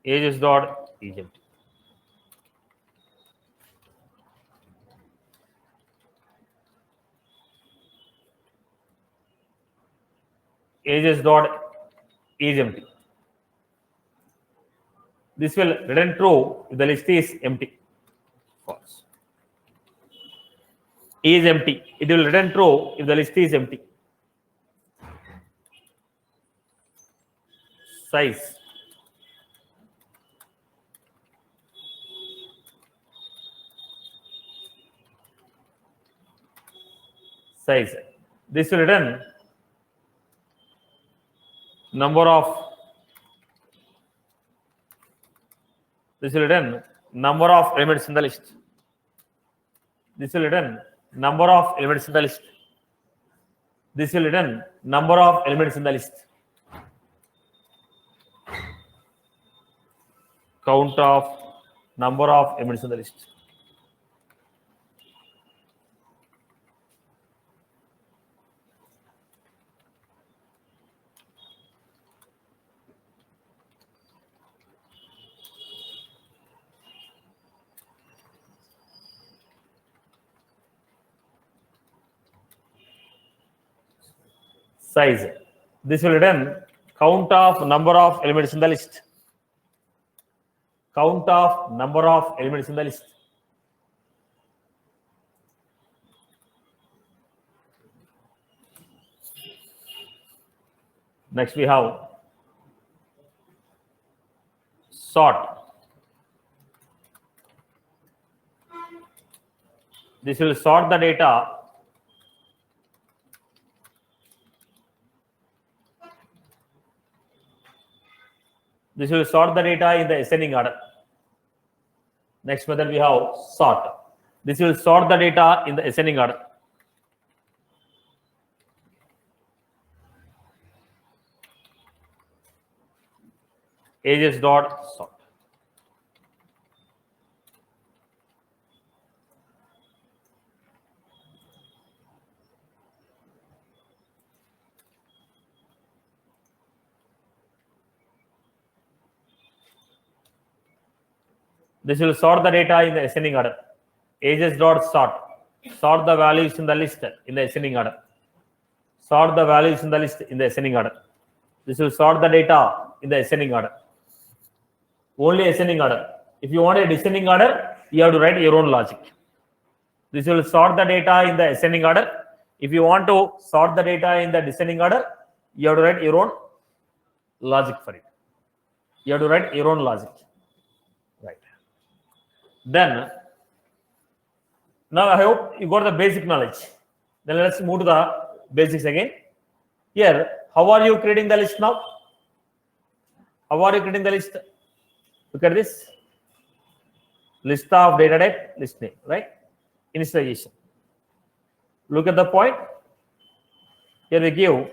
ages dot is empty. Ages dot is empty. This will return true if the list is empty. False. Is empty. It will return true if the list is empty. Size. Size. This will return number of elements in the list. This will return number of elements in the list. This will return number of elements in the list. Count of number of elements in the list. Size. This will return count of number of elements in the list. Count of number of elements in the list. Next we have sort. This will sort the data in the ascending order. Next method we have sort. This will sort the data in the ascending order. Ages dot sort. This will sort the data in the ascending order. Ages dot sort. Sort the values in the list in the ascending order. Sort the values in the list in the ascending order. This will sort the data in the ascending order. Only ascending order. If you want a descending order, you have to write your own logic. This will sort the data in the ascending order. If you want to sort the data in the descending order, you have to write your own logic for it. You have to write your own logic. Right. Then, now I hope you got the basic knowledge. Then let's move to the basics again. Here, how are you creating the list now? How are you creating the list? Look at this. List of data type, list name, right? Initialization. Look at the point. Here we give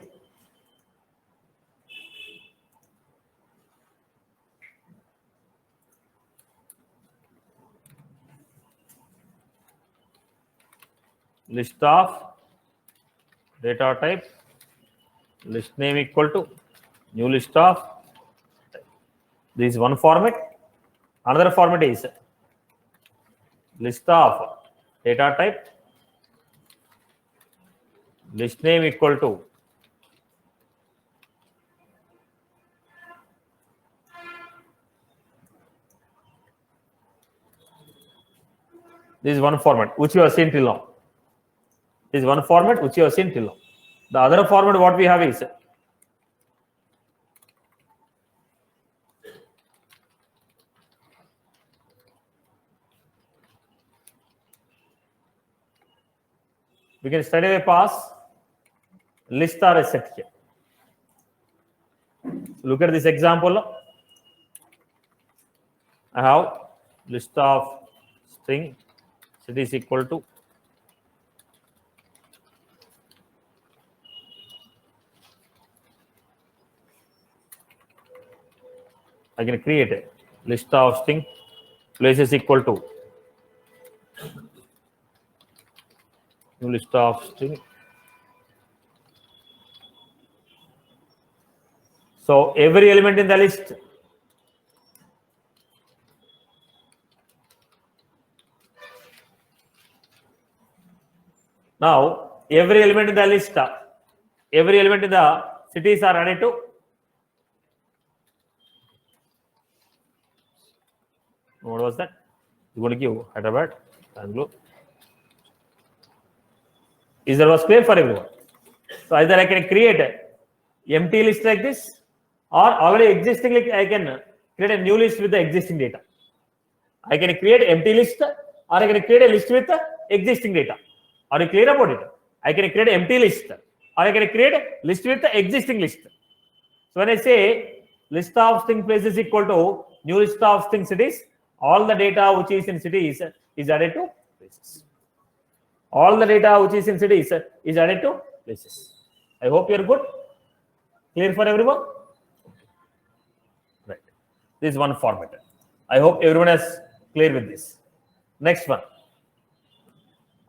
list of data type, list name equal to new list of. This is one format. Another format is list of data type, list name equal to this is one format which you have seen till now. This is one format which you have seen till now. The other format what we have is we can straight away pass list or a set here. Look at this example. I have list of string set is equal to I can create a list of string places equal to new list of string. So every element in the list now every element in the list, every element in the cities are added to what was that? You going to give Hyderabad, Bangalore. Is that was clear for everyone? So either I can create a empty list like this, or already existing list, I can create a new list with the existing data. I can create empty list, or I can create a list with the existing data. Are you clear about it? I can create an empty list, or I can create a list with the existing list. So when I say list of string places equal to new list of string cities, all the data which is in cities is added to places. All the data which is in cities is added to places. I hope you are good. Clear for everyone? Right. This is one format. I hope everyone is clear with this. Next one.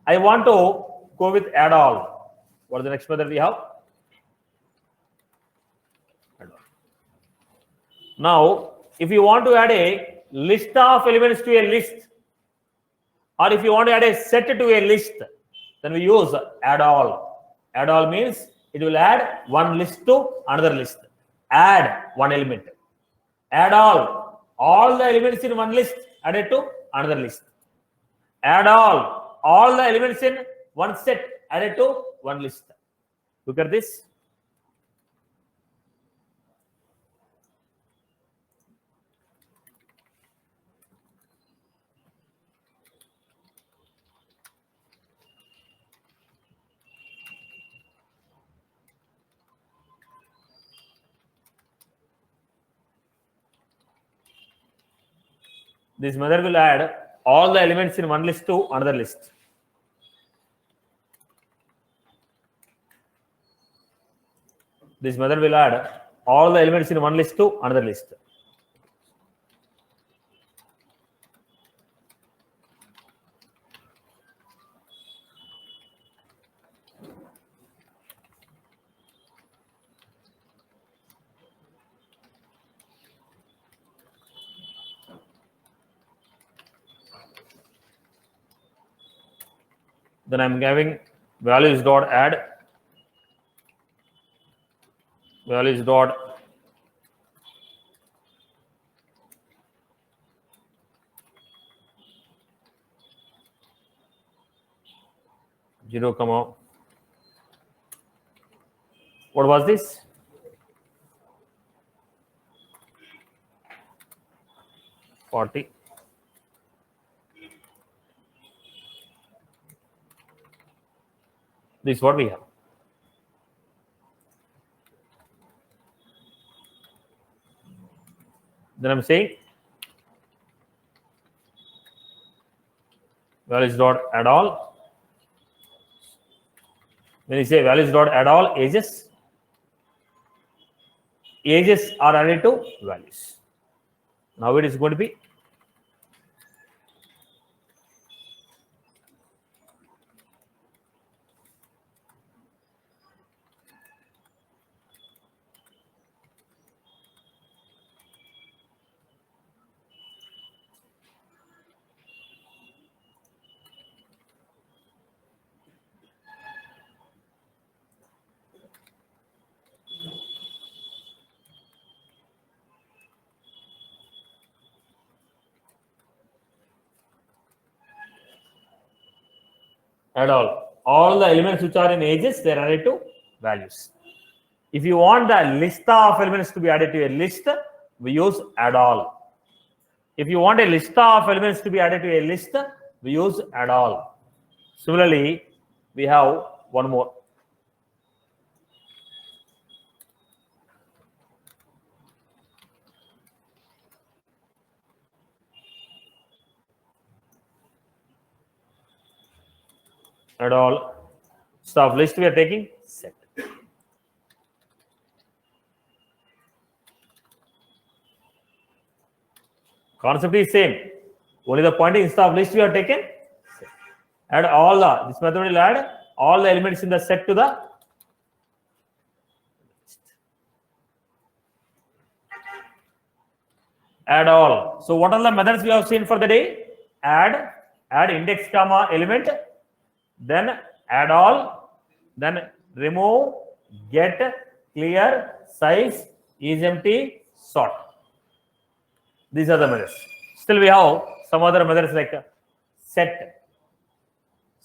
I want to go with add all. What is the next method we have? Add all. Now, if you want to add a list of elements to a list, or if you want to add a set to a list, then we use add all. Add all means it will add one list to another list. Add one element. Add all the elements in one list added to another list. Add all the elements in one set added to one list. Look at this. This method will add all the elements in one list to another list. This method will add all the elements in one list to another list. Then I'm giving values dot add values dot zero comma. What was this? $40. This is what we have. Then I'm saying values dot add all. When you say values dot add all ages are added to values. Now it is going to be add all. All the elements which are in ages, they are added to values. If you want the list of elements to be added to a list, we use add all. If you want a list of elements to be added to a list, we use add all. Similarly, we have one more. Add all. Stuff list we are taking set. Concept is same. Only the point is instead of list we are taken set. Add all the, this method will add all the elements in the set to the list. Add all. So what are the methods we have seen for the day? Add index comma element, then add all, then remove, get, clear, size, is empty, sort. These are the methods. Still we have some other methods like set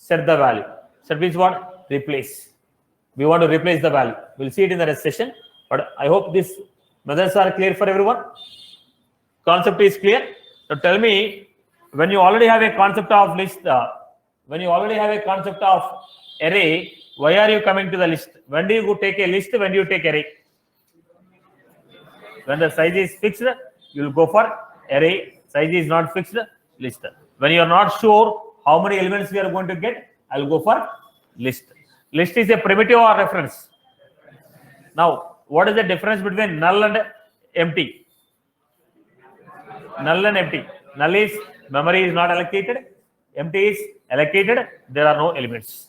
the value. Set means what? Replace. We want to replace the value. We'll see it in the next session. But I hope these methods are clear for everyone. Concept is clear. So tell me, when you already have a concept of list, when you already have a concept of array, why are you coming to the list? When do you take a list? When do you take array? When the size is fixed, you will go for array. Size is not fixed, list. When you are not sure how many elements we are going to get, I will go for list. List is a primitive or reference. Now, what is the difference between null and empty? Null and empty. Null is memory is not allocated. Empty is allocated. There are no elements.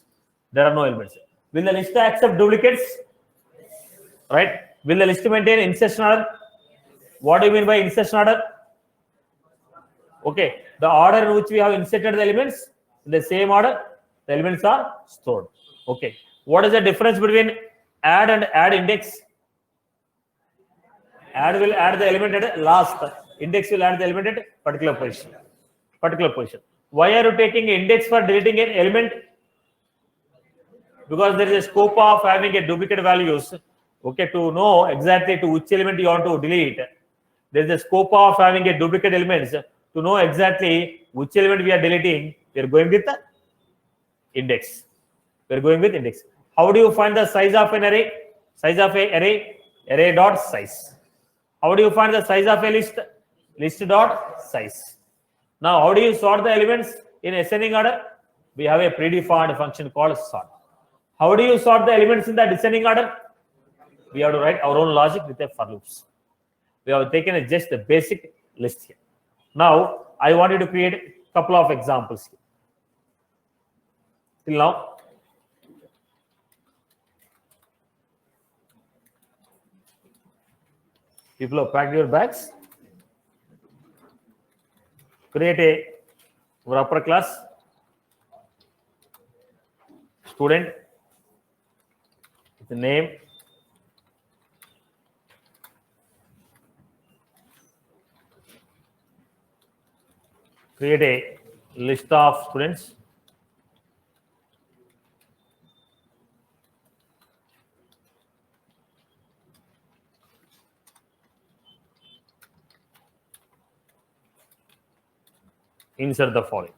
There are no elements. Will the list accept duplicates? Right? Will the list maintain insertion order? What do you mean by insertion order? Okay, the order in which we have inserted the elements, in the same order, the elements are stored. Okay, what is the difference between add and add index? Add will add the element at last. Index will add the element at particular position. Why are you taking index for deleting an element? Because there is a scope of having a duplicate values. Okay, to know exactly to which element you want to delete, there is a scope of having a duplicate elements. To know exactly which element we are deleting, we are going with the index. We are going with index. How do you find the size of an array? Size of an array, array dot size. How do you find the size of a list? List dot size. Now, how do you sort the elements in ascending order? We have a predefined function called sort. How do you sort the elements in the descending order? We have to write our own logic with a for loops. We have taken just the basic list here. Now, I want you to create a couple of examples here. Till now, people have packed your bags. Create a upper class student with the name, create a list of students, insert the following.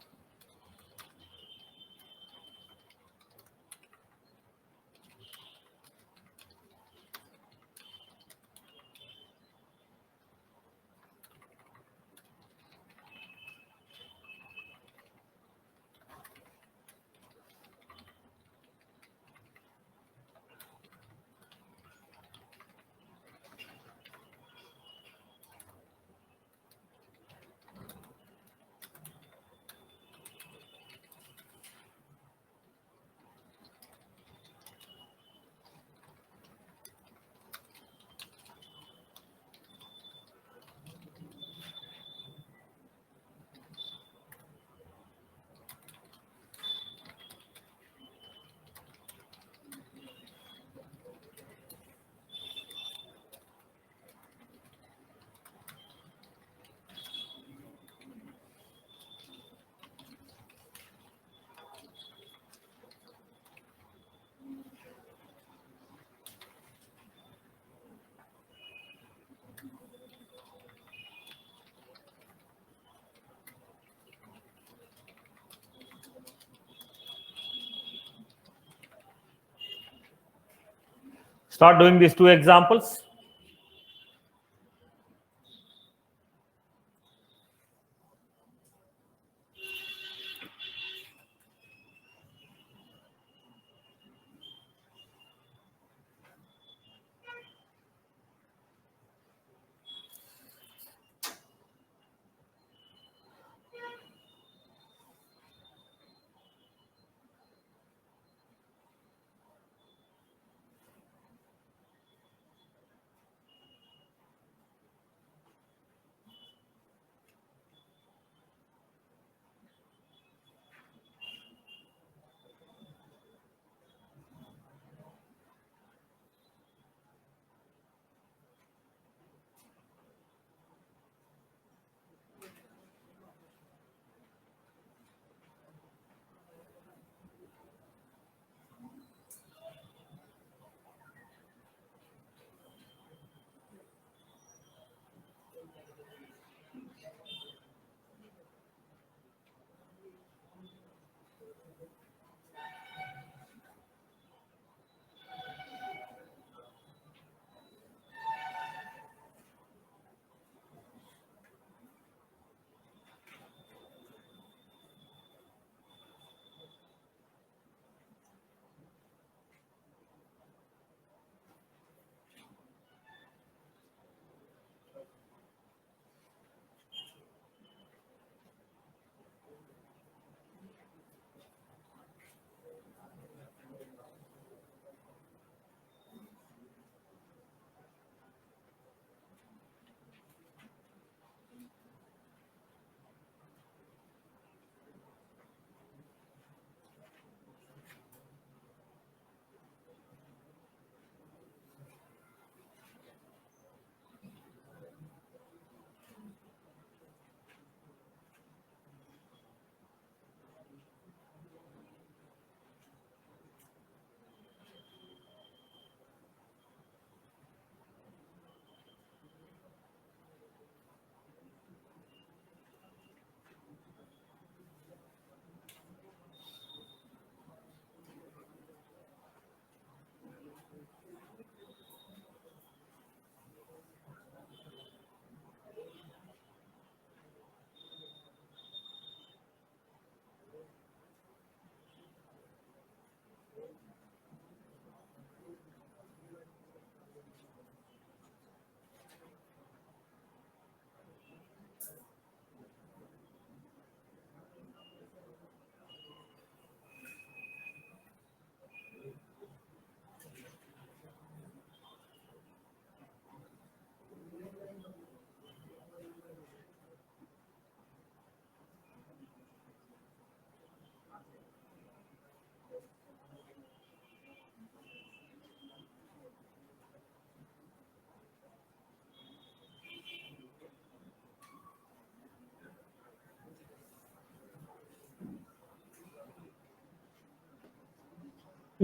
Start doing these two examples.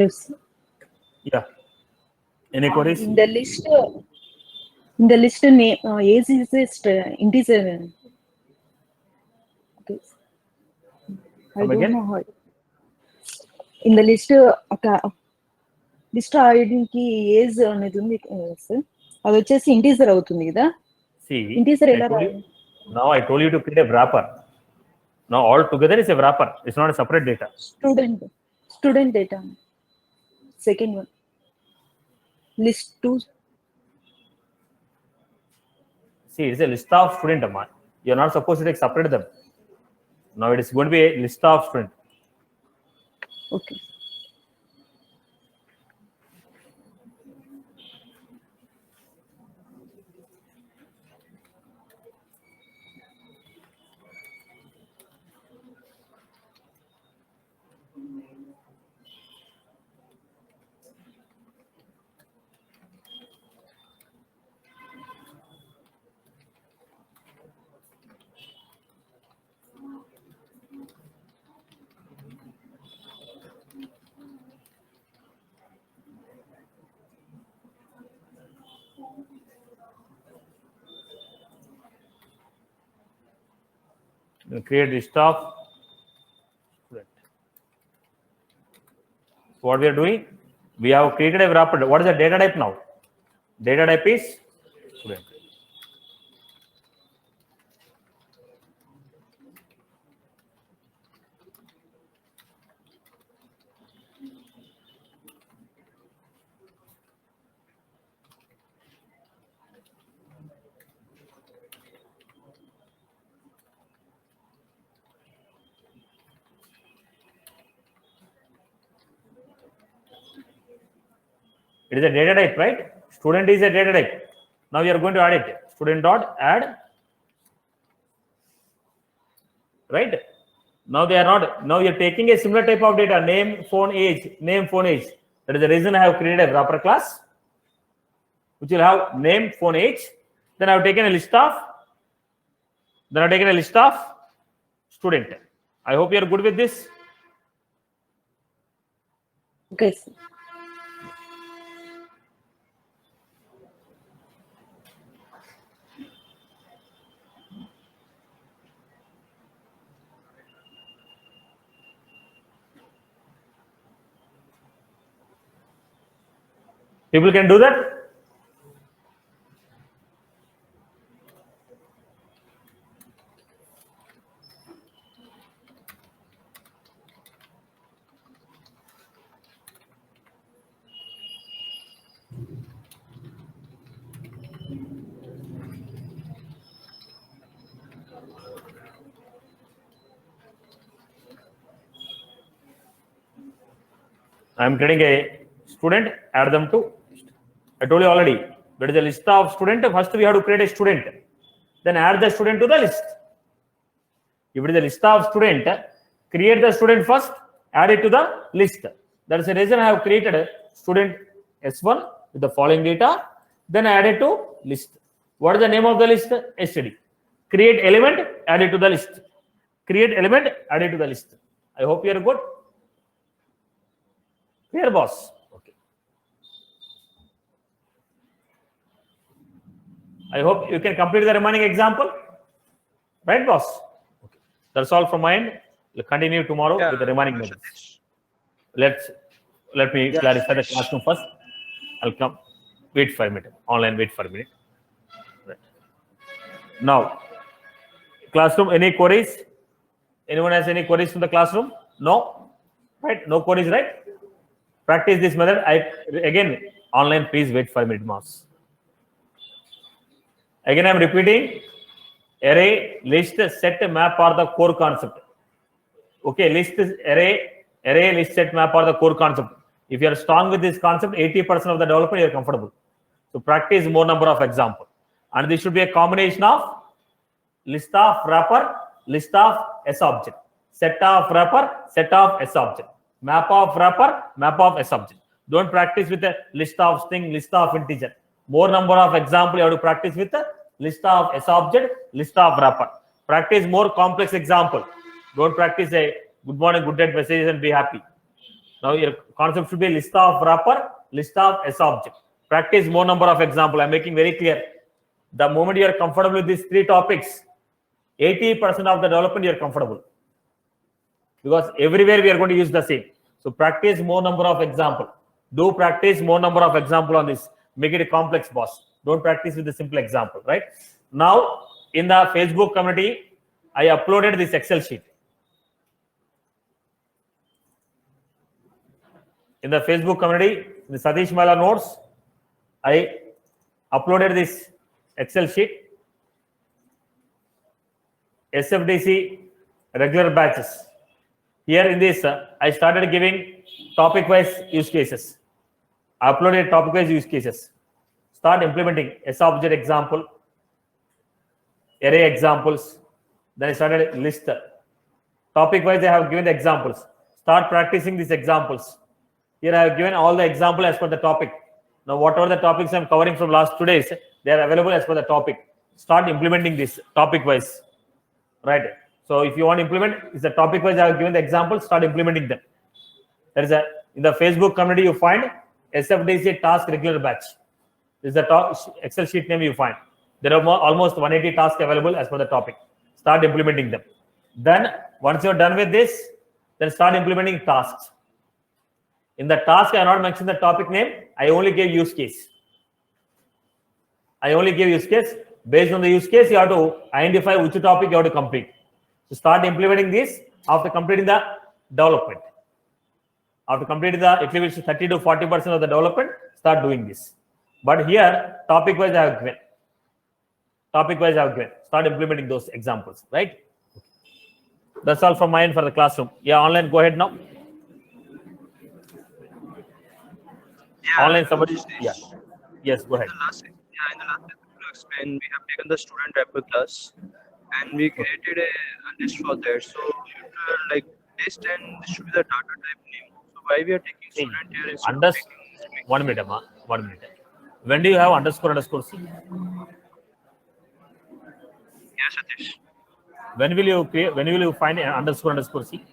Yes. Yeah. Any queries? In the list name, age is a integer. Okay. I Come don't again? know how. In the list, list ఐడికి age అనేది ఉంది sir, అది వచ్చేసి integer అవుతుంది కదా. See, integer I ఎలా told రాయాలి? you, now I told you to create a wrapper. Now all together is a wrapper. It's not a separate data. Student data second one, list 2. See, it's a list of student. You're not supposed to separate them. Now it is going to be a list of student. Okay. You create list of student. What we are doing? We have created a wrapper. What is the data type now? Data type is student. It is a data type, right? Student is a data type. Now you are going to add it. Student dot add. Right? Now they are not. Now you are taking a similar type of data: name, phone, age, name, phone, age. That is the reason I have created a wrapper class, which will have name, phone, age. Then I have taken a list of. Then I have taken a list of student. I hope you are good with this. Okay, sir. People can do that. I am creating a student, add them to. I told you already, there is a list of student. First, we have to create a student. Then add the student to the list. If it is a list of student, create the student first, add it to the list. That is the reason I have created a student S1 with the following data. Then add it to list. What is the name of the list? STD. Create element, add it to the list. Create element, add it to the list. I hope you are good. Clear, boss? Okay. I hope you can complete the remaining example. Right, boss? Okay. That's all from my end. We'll continue tomorrow with the remaining methods. Let me clarify the classroom first. I'll come. Wait for a minute. Online, wait for a minute. Right. Now, classroom, any queries? Anyone has any queries from the classroom? No? Right? No queries, right? Practice this method. Again, online, please wait for a minute, mouse. Again, I'm repeating. Array, list, set, map are the core concept. Okay, list, array, list, set, map are the core concept. If you are strong with this concept, 80% of the development, you are comfortable. So practice more number of examples. And this should be a combination of list of wrapper, list of S object, set of wrapper, set of S object, map of wrapper, map of S object. Don't practice with a list of string, list of integer. More number of example you have to practice with a list of S object, list of wrapper. Practice more complex example. Don't practice a good morning, good night messages and be happy. Now your concept should be list of wrapper, list of S object. Practice more number of example. I'm making very clear. The moment you are comfortable with these three topics, 80% of the development you are comfortable. Because everywhere we are going to use the same. So practice more number of example. Do practice more number of example on this. Make it a complex, boss. Don't practice with a simple example, right? Now, in the Facebook community, I uploaded this Excel sheet. In the Facebook community, in the Satish Mala notes, I uploaded this Excel sheet. SFDC regular batches. Here in this, I started giving topic-wise use cases. I uploaded topic-wise use cases. Start implementing S object example, array examples. Then I started list. Topic-wise, I have given the examples. Start practicing these examples. Here I have given all the example as per the topic. Now, whatever the topics I'm covering from last 2 days, they are available as per the topic. Start implementing this topic-wise, right? So if you want to implement, it's the topic-wise I have given the examples. Start implementing them. There is in the Facebook community you find SFDC task regular batch. This is the Excel sheet name you find. There are almost 180 tasks available as per the topic. Start implementing them. Then once you're done with this, then start implementing tasks. In the task, I have not mentioned the topic name. I only gave use case. I only give use case. Based on the use case, you have to identify which topic you have to complete. So start implementing this after completing the development. After completing the at least 30 to 40% of the development, start doing this. But here, topic wise, I have given. Topic wise, I have given. Start implementing those examples, right? That's all from my end for the classroom. Yeah, online, go ahead now. Yeah, Online, somebody. Yeah. Yes, go ahead. in the last you explained, we have taken the student repo class and we created a list for that. So you like list and this should be the data type name. So why we are taking student here instead of taking 1 minute, Amma. 1 minute. When do you have underscore C? Yes, Satish. When will you create? When will you find an underscore C?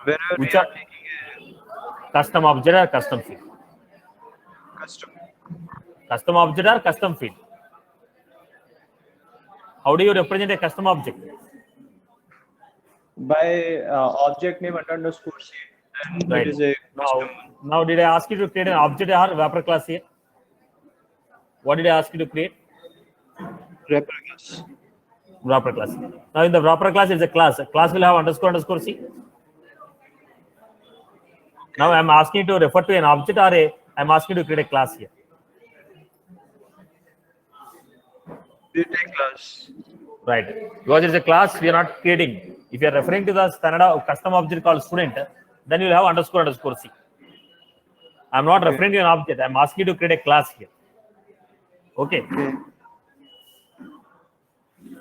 Whenever Which we are are taking custom object or custom field? a custom. Custom object or custom field? How do you represent a custom object? By object name underscore C, and Right. it is a custom. Now, did I ask you to create an object or wrapper class here? What did I ask you to create? Wrapper class. Wrapper class. Now, in the wrapper class, it's a class. A class will have underscore C. Now, I'm asking you to refer to an object or I'm asking you to create a class here. We take class. Right. Because it's a class, we are not creating. If you are referring to the standard custom object called student, then you'll have underscore C. I'm not referring to an object. I'm asking you to create a class here. Okay.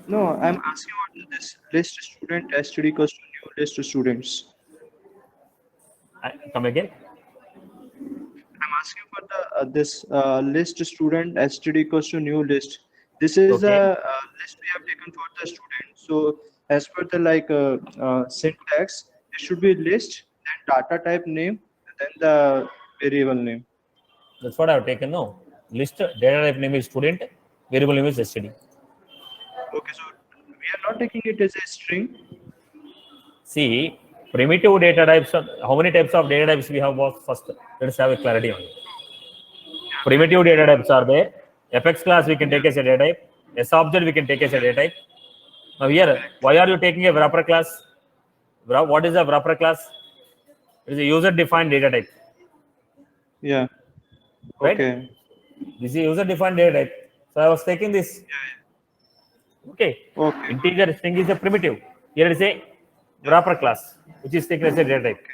No, I'm asking about this list student std equals to new list students. Come again. I'm asking for the this list student std equals to new list. This is Okay. a list we have taken for the student. So as per the syntax, it should be list, then data type name, then the variable name. That's what I have taken. No. List data type name is student, variable name is std. Okay, so we are not taking it as a string. See, primitive data types, how many types of data types we have first? Let's have a clarity on it. Primitive data types are there. FX class we can take as a data type. S object we can take as a data type. Now here, why are you taking a wrapper class? What is a wrapper class? It is a user-defined data type. Yeah. Right? Okay. This is user-defined data type. So I was taking this. Okay. Okay. Integer string is a primitive. Here it is a wrapper class, which is taken as a data type.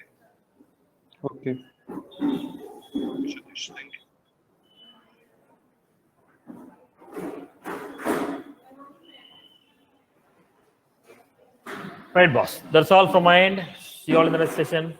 Okay. Satish, thank you. Right, boss. That's all from my end. See you all in the next session.